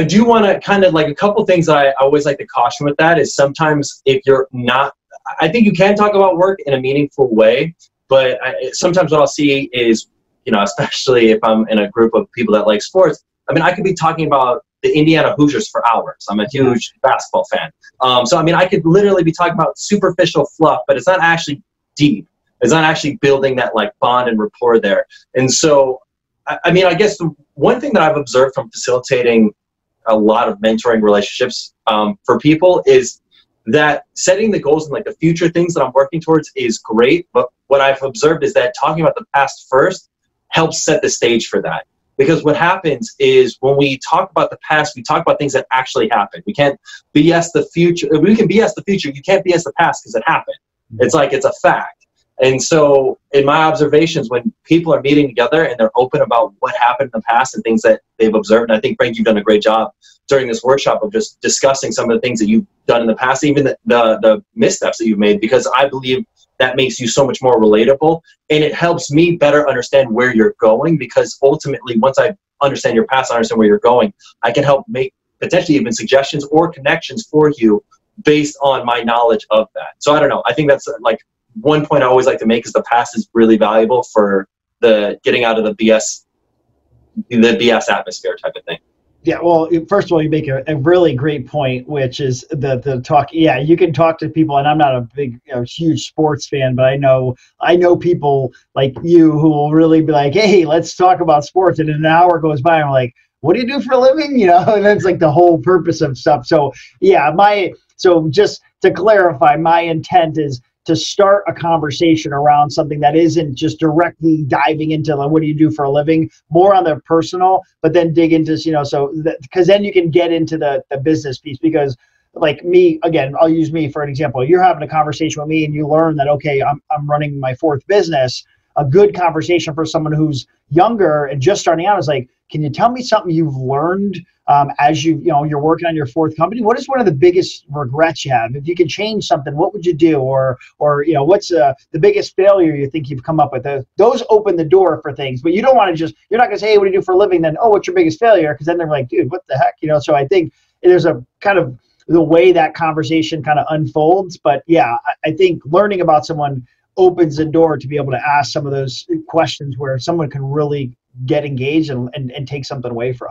do want to kind of, like, a couple things that I always like to caution with that is sometimes if you're not, I think you can talk about work in a meaningful way, but sometimes what I'll see is, especially if I'm in a group of people that like sports, I mean, I could be talking about the Indiana Hoosiers for hours. I'm a huge basketball fan. So, I mean, I could literally be talking about superficial fluff, but it's not actually deep. It's not actually building that, like, bond and rapport there. And so, I mean, I guess the one thing that I've observed from facilitating a lot of mentoring relationships for people is that setting the goals and, like, the future things that I'm working towards is great. But what I've observed is that talking about the past first helps set the stage for that. Because what happens is when we talk about the past, we talk about things that actually happened. We can't BS the future. We can BS the future. You can't BS the past because it happened. It's like, it's a fact. And so in my observations, when people are meeting together and they're open about what happened in the past and things that they've observed, and I think, Frank, you've done a great job during this workshop of just discussing some of the things that you've done in the past, even the missteps that you've made, because I believe that makes you so much more relatable, and it helps me better understand where you're going, because ultimately, once I understand your past, I understand where you're going, I can help make potentially even suggestions or connections for you based on my knowledge of that. So I don't know. I think that's, like, one point I always like to make is the past is really valuable for the getting out of the BS atmosphere type of thing. Yeah, well, first of all, you make a really great point, which is the talk. Yeah, you can talk to people, and I'm not a big, huge sports fan, but I know people like you who will really be like, hey, let's talk about sports, and an hour goes by, and I'm like, what do you do for a living? And that's like the whole purpose of stuff. So yeah, so just to clarify, my intent is to start a conversation around something that isn't just directly diving into, like, what do you do for a living, more on the personal, but then dig into, because then you can get into the business piece. Because, like, me, again, I'll use me for an example. You're having a conversation with me and you learn that, okay, I'm running my fourth business. A good conversation for someone who's younger and just starting out is like, can you tell me something you've learned as you're working on your fourth company? What is one of the biggest regrets you have? If you could change something, what would you do? Or what's the biggest failure you think you've come up with? Those open the door for things, but you don't want to you're not going to say, hey, what do you do for a living? Then, oh, what's your biggest failure? Because then they're like, dude, what the heck? So I think there's a kind of the way that conversation kind of unfolds. But yeah, I think learning about someone opens the door to be able to ask some of those questions where someone can really get engaged and take something away from.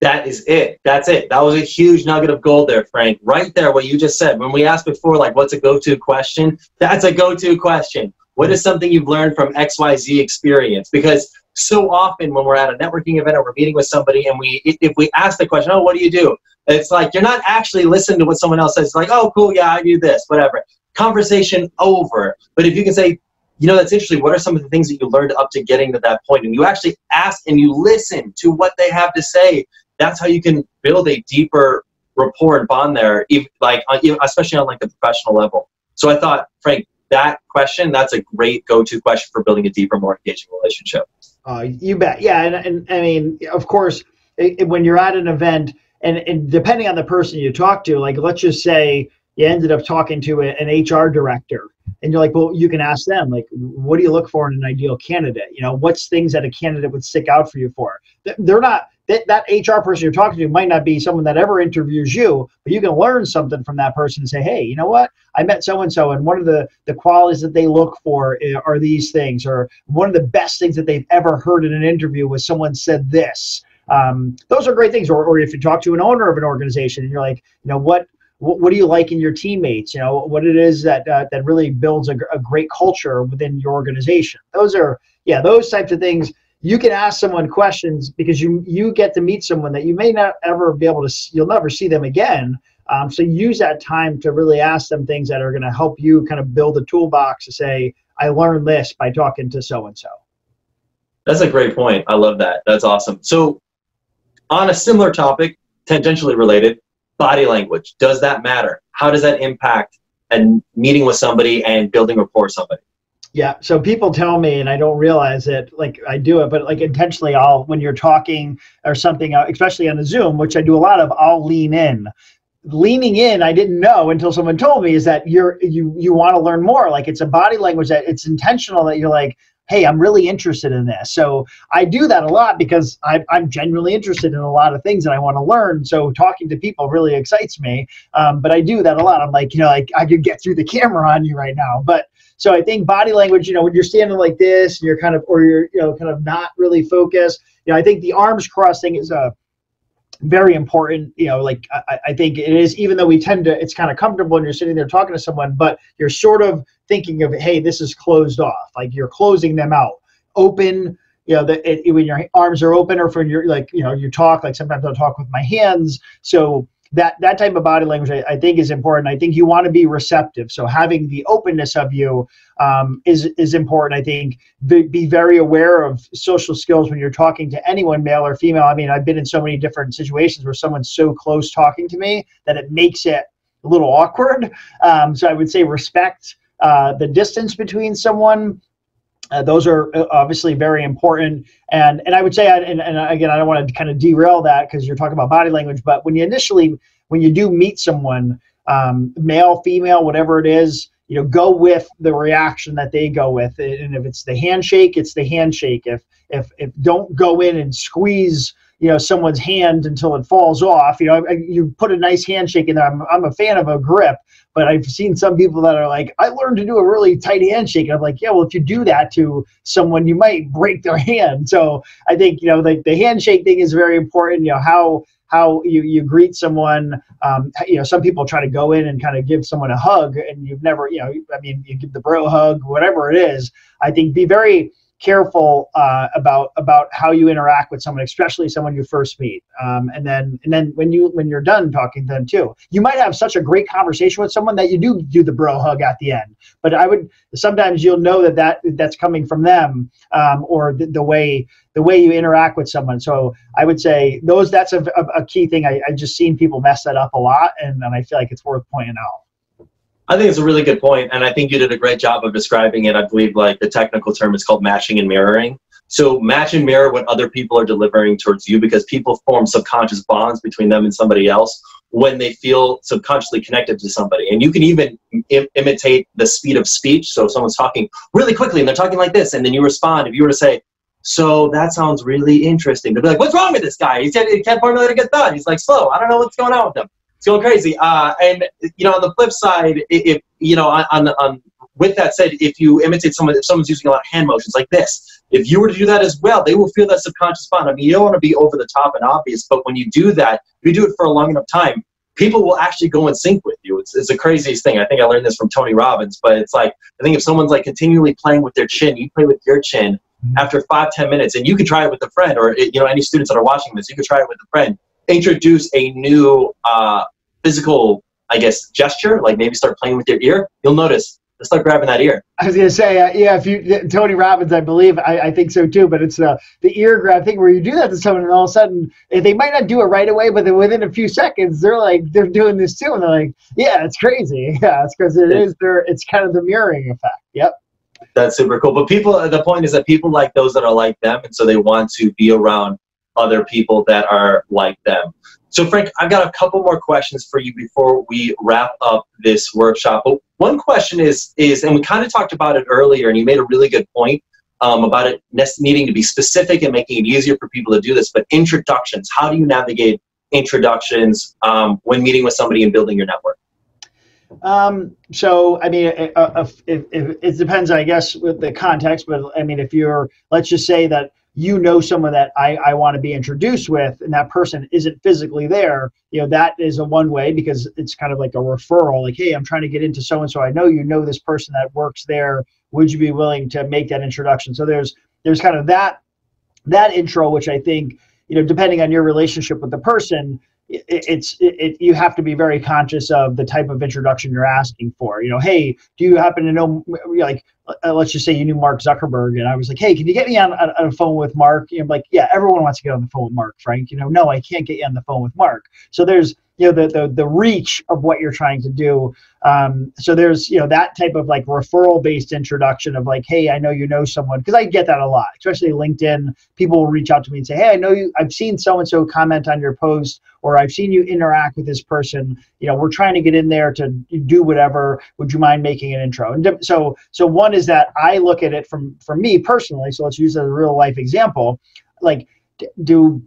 That is it. That's it. That was a huge nugget of gold there, Frank. Right there, what you just said. When we asked before, like, what's a go-to question? That's a go-to question. What is something you've learned from XYZ experience? Because so often when we're at a networking event or we're meeting with somebody and if we ask the question, oh, what do you do? It's like, you're not actually listening to what someone else says. It's like, oh, cool, yeah, I do this, whatever. Conversation over. But if you can say, that's interesting, what are some of the things that you learned up to getting to that point? And you actually ask and you listen to what they have to say. That's how you can build a deeper rapport and bond there, especially on, like, the professional level. So I thought, Frank, that's a great go-to question for building a deeper, more engaging relationship. You bet. Yeah. And I mean, of course, when you're at an event and depending on the person you talk to, like, let's just say you ended up talking to an HR director, and you're like, well, you can ask them, like, what do you look for in an ideal candidate? What's things that a candidate would stick out for you for? that HR person you're talking to might not be someone that ever interviews you, but you can learn something from that person and say, hey, you know what? I met so-and-so, and one of the qualities that they look for are these things, or one of the best things that they've ever heard in an interview was someone said this. Those are great things. Or if you talk to an owner of an organization and you're like, you know, what do you like in your teammates? You know, what it is that really builds a great culture within your organization. Those types of things. You can ask someone questions because you get to meet someone that you may not ever be able to, you'll never see them again. So use that time to really ask them things that are going to help you kind of build a toolbox to say, I learned this by talking to so-and-so. That's a great point. I love that. That's awesome. So on a similar topic, tangentially related, body language. Does that matter? How does that impact and meeting with somebody and building rapport with somebody? Yeah. So people tell me, and I don't realize it, like I do it, but like intentionally, when you're talking or something, especially on a Zoom, which I do a lot of, I'll lean in. Leaning in, I didn't know until someone told me, is that you want to learn more. Like it's a body language that it's intentional, that you're like, hey, I'm really interested in this. So I do that a lot because I'm genuinely interested in a lot of things that I want to learn. So talking to people really excites me. But I do that a lot. I'm like, you know, like I could get through the camera on you right now. But so I think body language, you know, when you're standing like this, and you're kind of, or you're, you know, kind of not really focused, you know, I think the arms crossed thing is very important. You know, like I think it is, even though we tend to, it's kind of comfortable when you're sitting there talking to someone, but you're sort of thinking of, hey, this is closed off. Like you're closing them out. Open, you know, when your arms are open, or when you're like, you know, you talk, like sometimes I'll talk with my hands. So that type of body language, I think, is important. I think you want to be receptive. So having the openness of you is important. I think be very aware of social skills when you're talking to anyone, male or female. I mean, I've been in so many different situations where someone's so close talking to me that it makes it a little awkward. So I would say respect the distance between someone. Those are obviously very important. And I would say, and again, I don't want to kind of derail that because you're talking about body language, but when you do meet someone, male, female, whatever it is, you know, go with the reaction that they go with. And if it's the handshake, it's the handshake. If don't go in and squeeze, you know, someone's hand until it falls off. You know, you put a nice handshake in there. I'm a fan of a grip, but I've seen some people that are like, I learned to do a really tight handshake. And I'm like, yeah, well, if you do that to someone, you might break their hand. So I think, you know, the handshake thing is very important. You know, how you greet someone. You know, some people try to go in and kind of give someone a hug, and you've never, you know, I mean, you give the bro hug, whatever it is. I think be very careful about how you interact with someone, especially someone you first meet. And then when you're done talking to them too, you might have such a great conversation with someone that you do the bro hug at the end. But sometimes you'll know that's coming from them, or the way you interact with someone. So I would say that's a key thing. I just seen people mess that up a lot, and I feel like it's worth pointing out. I think it's a really good point, and I think you did a great job of describing it. I believe like the technical term is called matching and mirroring. So match and mirror what other people are delivering towards you, because people form subconscious bonds between them and somebody else when they feel subconsciously connected to somebody. And you can even imitate the speed of speech. So if someone's talking really quickly and they're talking like this, and then you respond. If you were to say, so that sounds really interesting, they'll be like, what's wrong with this guy? He said he can't formulate a good thought. He's like slow. I don't know what's going on with him. It's going crazy. And, you know, on the flip side, if you know, with that said, if you imitate someone, if someone's using a lot of hand motions like this, if you were to do that as well, they will feel that subconscious bond. I mean, you don't want to be over the top and obvious, but when you do that, if you do it for a long enough time, people will actually go in sync with you. It's the craziest thing. I think I learned this from Tony Robbins, but it's like, I think if someone's like continually playing with their chin, you play with your chin after 5-10 minutes, and you can try it with a friend, or, you know, any students that are watching this, you could try it with a friend. Introduce a new physical, I guess, gesture, like maybe start playing with your ear. You'll notice, they'll start grabbing that ear. I was going to say, yeah, if Tony Robbins, I believe, I think so too, but it's the ear grab thing where you do that to someone, and all of a sudden, they might not do it right away, but then within a few seconds, they're doing this too, and they're like, yeah, it's crazy. Yeah, it's because it's kind of the mirroring effect. Yep. That's super cool. But the point is that people like those that are like them, and so they want to be around other people that are like them. So Frank, I've got a couple more questions for you before we wrap up this workshop. But one question is, and we kind of talked about it earlier, and you made a really good point. about it needing to be specific and making it easier for people to do this. But introductions, how do you navigate introductions when meeting with somebody and building your network? So, I mean, it depends, I guess, with the context, but I mean, if you're, let's just say that you know someone that I want to be introduced with, and that person isn't physically there, you know, that is a one way, because it's kind of like a referral, like, hey, I'm trying to get into so-and-so. I know you know this person that works there. Would you be willing to make that introduction? So there's kind of that intro, which I think, you know, depending on your relationship with the person, you have to be very conscious of the type of introduction you're asking for. You know, hey, do you happen to know, like, let's just say you knew Mark Zuckerberg, and I was like, hey, can you get me on a phone with Mark? You know, like, yeah, everyone wants to get on the phone with Mark, Frank. You know, no, I can't get you on the phone with Mark. So there's, you know, the reach of what you're trying to do. So there's, you know, that type of like referral based introduction of like, hey, I know you know someone, because I get that a lot, especially LinkedIn. People will reach out to me and say, hey, I know you, I've seen so-and-so comment on your post, or I've seen you interact with this person. You know, we're trying to get in there to do whatever. Would you mind making an intro? And so one is that I look at it for me personally. So let's use a real life example. Like, do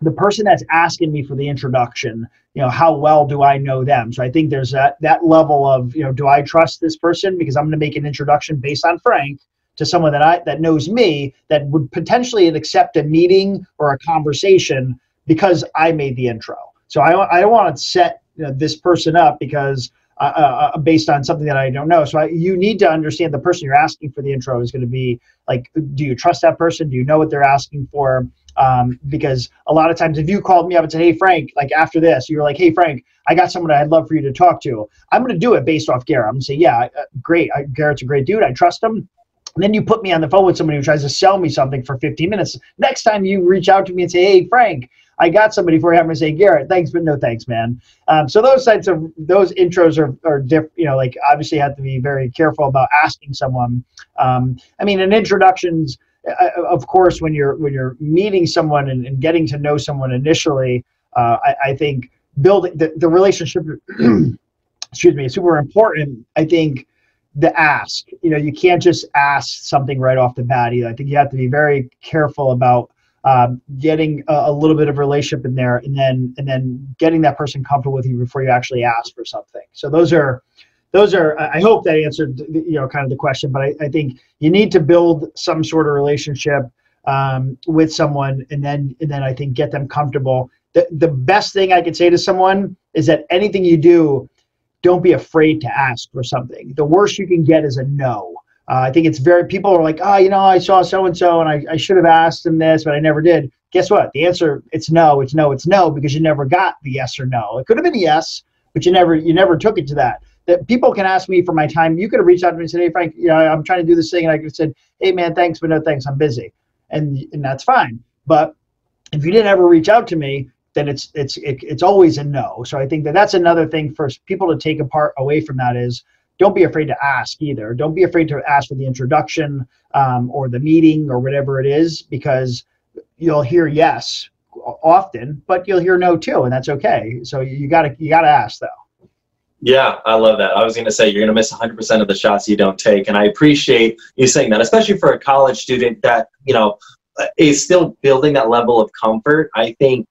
the person that's asking me for the introduction, you know, how well do I know them? So I think there's that level of, you know, do I trust this person? Because I'm going to make an introduction based on Frank to someone that knows me, that would potentially accept a meeting or a conversation because I made the intro. So I don't want to set, you know, this person up because based on something that I don't know. So you need to understand the person you're asking for the intro is going to be like, do you trust that person? Do you know what they're asking for? Because a lot of times if you called me up and said, hey, Frank, like after this, you're like, hey, Frank, I got someone I'd love for you to talk to. I'm going to do it based off Garrett. I'm going to say, yeah, great. Garrett's a great dude. I trust him. And then you put me on the phone with somebody who tries to sell me something for 15 minutes. Next time you reach out to me and say, hey, Frank, I got somebody for you. I'm going to say, Garrett, thanks, but no thanks, man. So those intros are different. You know, like obviously you have to be very careful about asking someone. I mean, in introductions, of course, when you're meeting someone and getting to know someone initially, I think building the relationship, excuse me, is super important. I think the ask, you know, you can't just ask something right off the bat either. I think you have to be very careful about getting a little bit of relationship in there, and then getting that person comfortable with you before you actually ask for something. So those are, I hope that answered, you know, kind of the question, but I think you need to build some sort of relationship with someone, and then I think get them comfortable. The best thing I could say to someone is that anything you do, don't be afraid to ask for something. The worst you can get is a no. I think it's people are like, oh, you know, I saw so-and-so and I should have asked them this, but I never did. Guess what? The answer, it's no, because you never got the yes or no. It could have been a yes, but you never took it to that. That people can ask me for my time. You could have reached out to me and said, hey, Frank, you know, I'm trying to do this thing. And I could have said, hey, man, thanks, but no thanks, I'm busy. And that's fine. But if you didn't ever reach out to me, then it's always a no. So I think that's another thing for people to take away from that is, don't be afraid to ask either. Don't be afraid to ask for the introduction or the meeting or whatever it is, because you'll hear yes often, but you'll hear no too, and that's okay. So you gotta ask though. Yeah, I love that. I was going to say, you're going to miss 100% of the shots you don't take. And I appreciate you saying that, especially for a college student that, you know, is still building that level of comfort. I mean,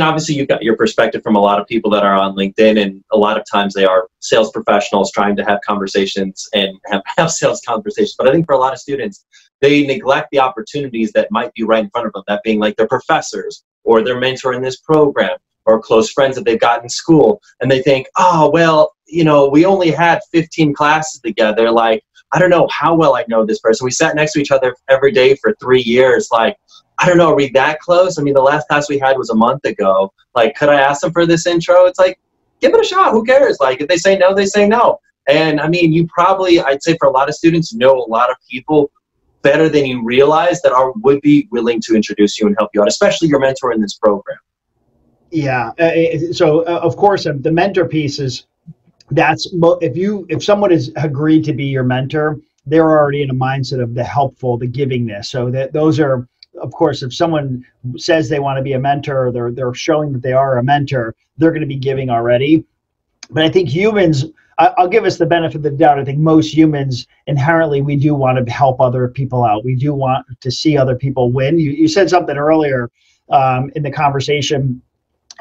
obviously you've got your perspective from a lot of people that are on LinkedIn, and a lot of times they are sales professionals trying to have conversations and have sales conversations. But I think for a lot of students, they neglect the opportunities that might be right in front of them, that being like their professors or their mentor in this program or close friends that they've got in school. And they think, oh, well, you know, we only had 15 classes together. Like, I don't know how well I know this person. We sat next to each other every day for 3 years. Like, I don't know, are we that close? I mean, the last class we had was a month ago. Like, could I ask them for this intro? It's like, give it a shot. Who cares? Like, if they say no, they say no. And I mean, you probably, I'd say for a lot of students, know a lot of people better than you realize that would be willing to introduce you and help you out, especially your mentor in this program. Yeah. So of course, the mentor piece is, if someone has agreed to be your mentor, they're already in a mindset of the helpful, the givingness. So those are, of course, if someone says they want to be a mentor, or they're showing that they are a mentor, they're going to be giving already. But I think humans, I'll give us the benefit of the doubt. I think most humans inherently, we do want to help other people out. We do want to see other people win. You said something earlier in the conversation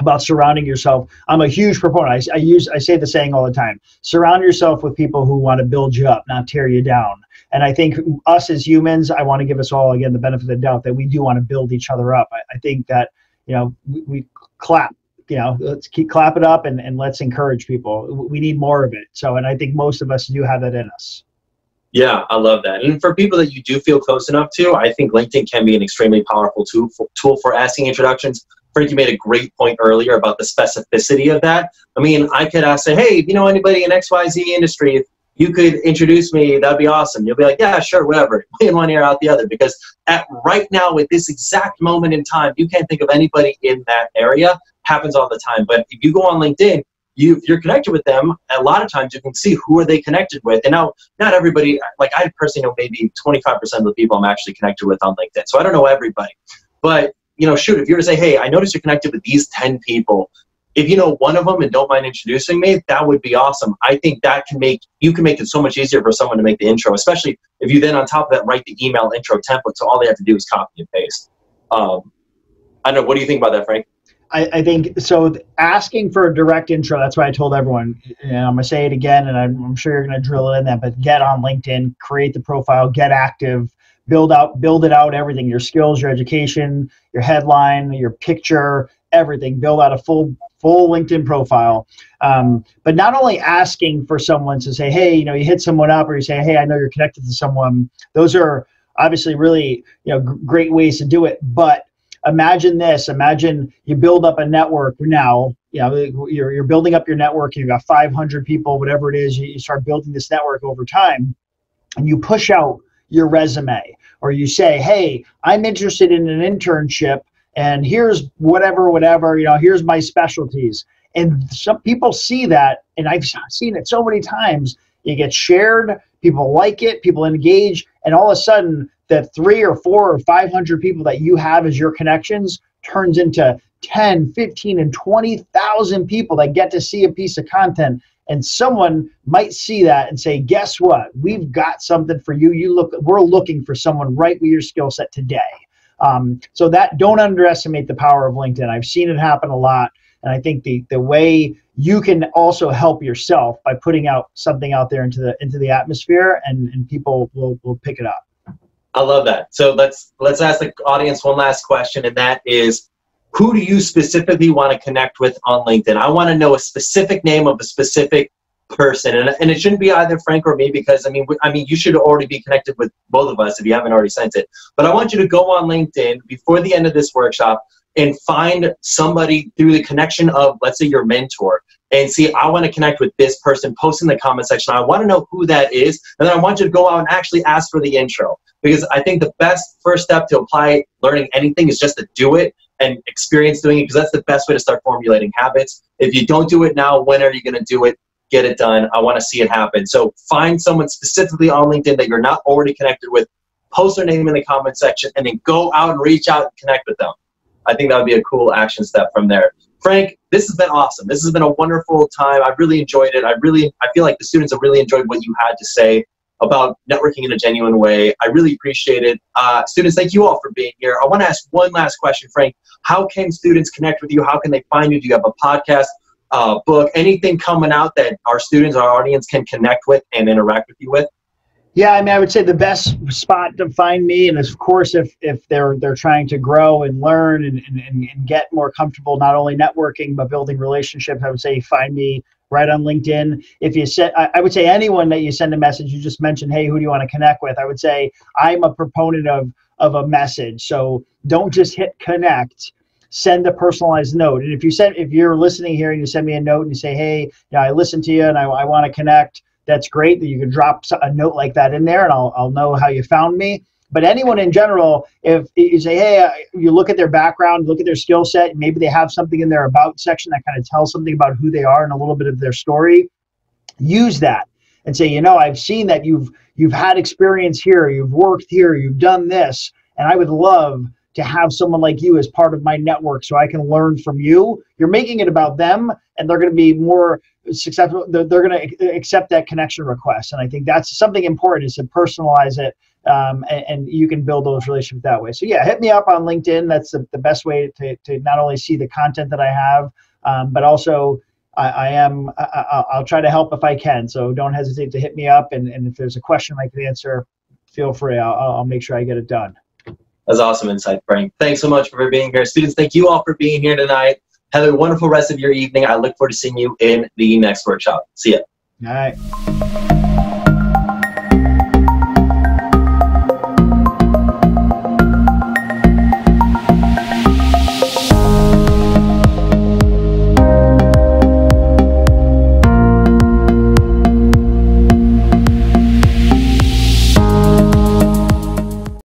about surrounding yourself. I'm a huge proponent. I say the saying all the time: surround yourself with people who want to build you up, not tear you down. And I think us as humans, I want to give us all, again, the benefit of the doubt that we do want to build each other up. I think that, we clap, let's clap it up and let's encourage people. We need more of it. So, and I think most of us do have that in us. Yeah, I love that. And for people that you do feel close enough to, I think LinkedIn can be an extremely powerful tool for asking introductions. Frank, you made a great point earlier about the specificity of that. I mean, I could say, hey, if you know anybody in XYZ industry, if you could introduce me, that'd be awesome. You'll be like, yeah, sure, whatever. In one ear, out the other. Because right now, at this exact moment in time, you can't think of anybody in that area. Happens all the time. But if you go on LinkedIn, if you're connected with them, a lot of times you can see who are they connected with. And now, not everybody, like I personally know maybe 25% of the people I'm actually connected with on LinkedIn. So I don't know everybody. But shoot, if you were to say, hey, I noticed you're connected with these 10 people. If you know one of them and don't mind introducing me, that would be awesome. I think that you can make it so much easier for someone to make the intro, especially if you then on top of that write the email intro template. So all they have to do is copy and paste. I don't know. What do you think about that, Frank? I think so. Asking for a direct intro, that's why I told everyone, I'm going to say it again, and I'm sure you're going to drill it in that, but get on LinkedIn, create the profile, get active, build it out, everything, your skills, your education, your headline, your picture, everything. Build out a full LinkedIn profile. But not only asking for someone to say, hey, you hit someone up, or you say, hey, I know you're connected to someone. Those are obviously really, great ways to do it. But imagine this. Imagine you build up a network now. You're building up your network. You've got 500 people, whatever it is. You start building this network over time, and you push out your resume, or you say, hey, I'm interested in an internship, and here's whatever, here's my specialties. And some people see that, and I've seen it so many times. It gets shared, people like it, people engage, and all of a sudden, that 3 or 4 or 500 people that you have as your connections turns into 10, 15, and 20,000 people that get to see a piece of content. And someone might see that and say, guess what? We've got something for you. We're looking for someone right with your skill set today. So don't underestimate the power of LinkedIn. I've seen it happen a lot. And I think the way you can also help yourself by putting out something out there into the atmosphere, and people will pick it up. I love that. So let's ask the audience one last question, and that is, who do you specifically want to connect with on LinkedIn? I want to know a specific name of a specific person, and it shouldn't be either Frank or me, because I mean you should already be connected with both of us if you haven't already sent it. But I want you to go on LinkedIn before the end of this workshop and find somebody through the connection of, let's say, your mentor, and see, I want to connect with this person. Post in the comment section. I want to know who that is, and then I want you to go out and actually ask for the intro, because I think the best first step to apply learning anything is just to do it and experience doing it, because that's the best way to start formulating habits. If you don't do it now, when are you going to do it? Get it done. I want to see it happen. So find someone specifically on LinkedIn that you're not already connected with, post their name in the comment section, and then go out and reach out and connect with them. I think that would be a cool action step from there. Frank, this has been awesome. This has been a wonderful time. I really enjoyed it. I feel like the students have really enjoyed what you had to say about networking in a genuine way. I really appreciate it. Students, thank you all for being here. I want to ask one last question, Frank. How can students connect with you? How can they find you? Do you have a podcast, book, anything coming out that our students, our audience can connect with and interact with you with? Yeah, I would say the best spot to find me, and of course, if they're trying to grow and learn and get more comfortable, not only networking but building relationships, I would say find me right on LinkedIn. If you I would say anyone that you send a message, you just mentioned, hey, who do you want to connect with? I would say I'm a proponent of a message. So don't just hit connect. Send a personalized note. And if you're listening here and you send me a note and you say, hey, I listened to you and I want to connect, that's great that you can drop a note like that in there, and I'll know how you found me. But anyone in general, if you say, hey, you look at their background, look at their skill set, maybe they have something in their about section that kind of tells something about who they are and a little bit of their story, use that and say, I've seen that you've had experience here, you've worked here, you've done this, and I would love to have someone like you as part of my network so I can learn from you. You're making it about them, and they're going to be more successful. They're going to accept that connection request. And I think that's something important, is to personalize it. And you can build those relationships that way. So yeah, hit me up on LinkedIn. That's the best way to not only see the content that I have, but also I'll try to help if I can. So don't hesitate to hit me up. And if there's a question I can answer, feel free. I'll make sure I get it done. That's awesome insight, Frank. Thanks so much for being here. Students, thank you all for being here tonight. Have a wonderful rest of your evening. I look forward to seeing you in the next workshop. See ya. All right.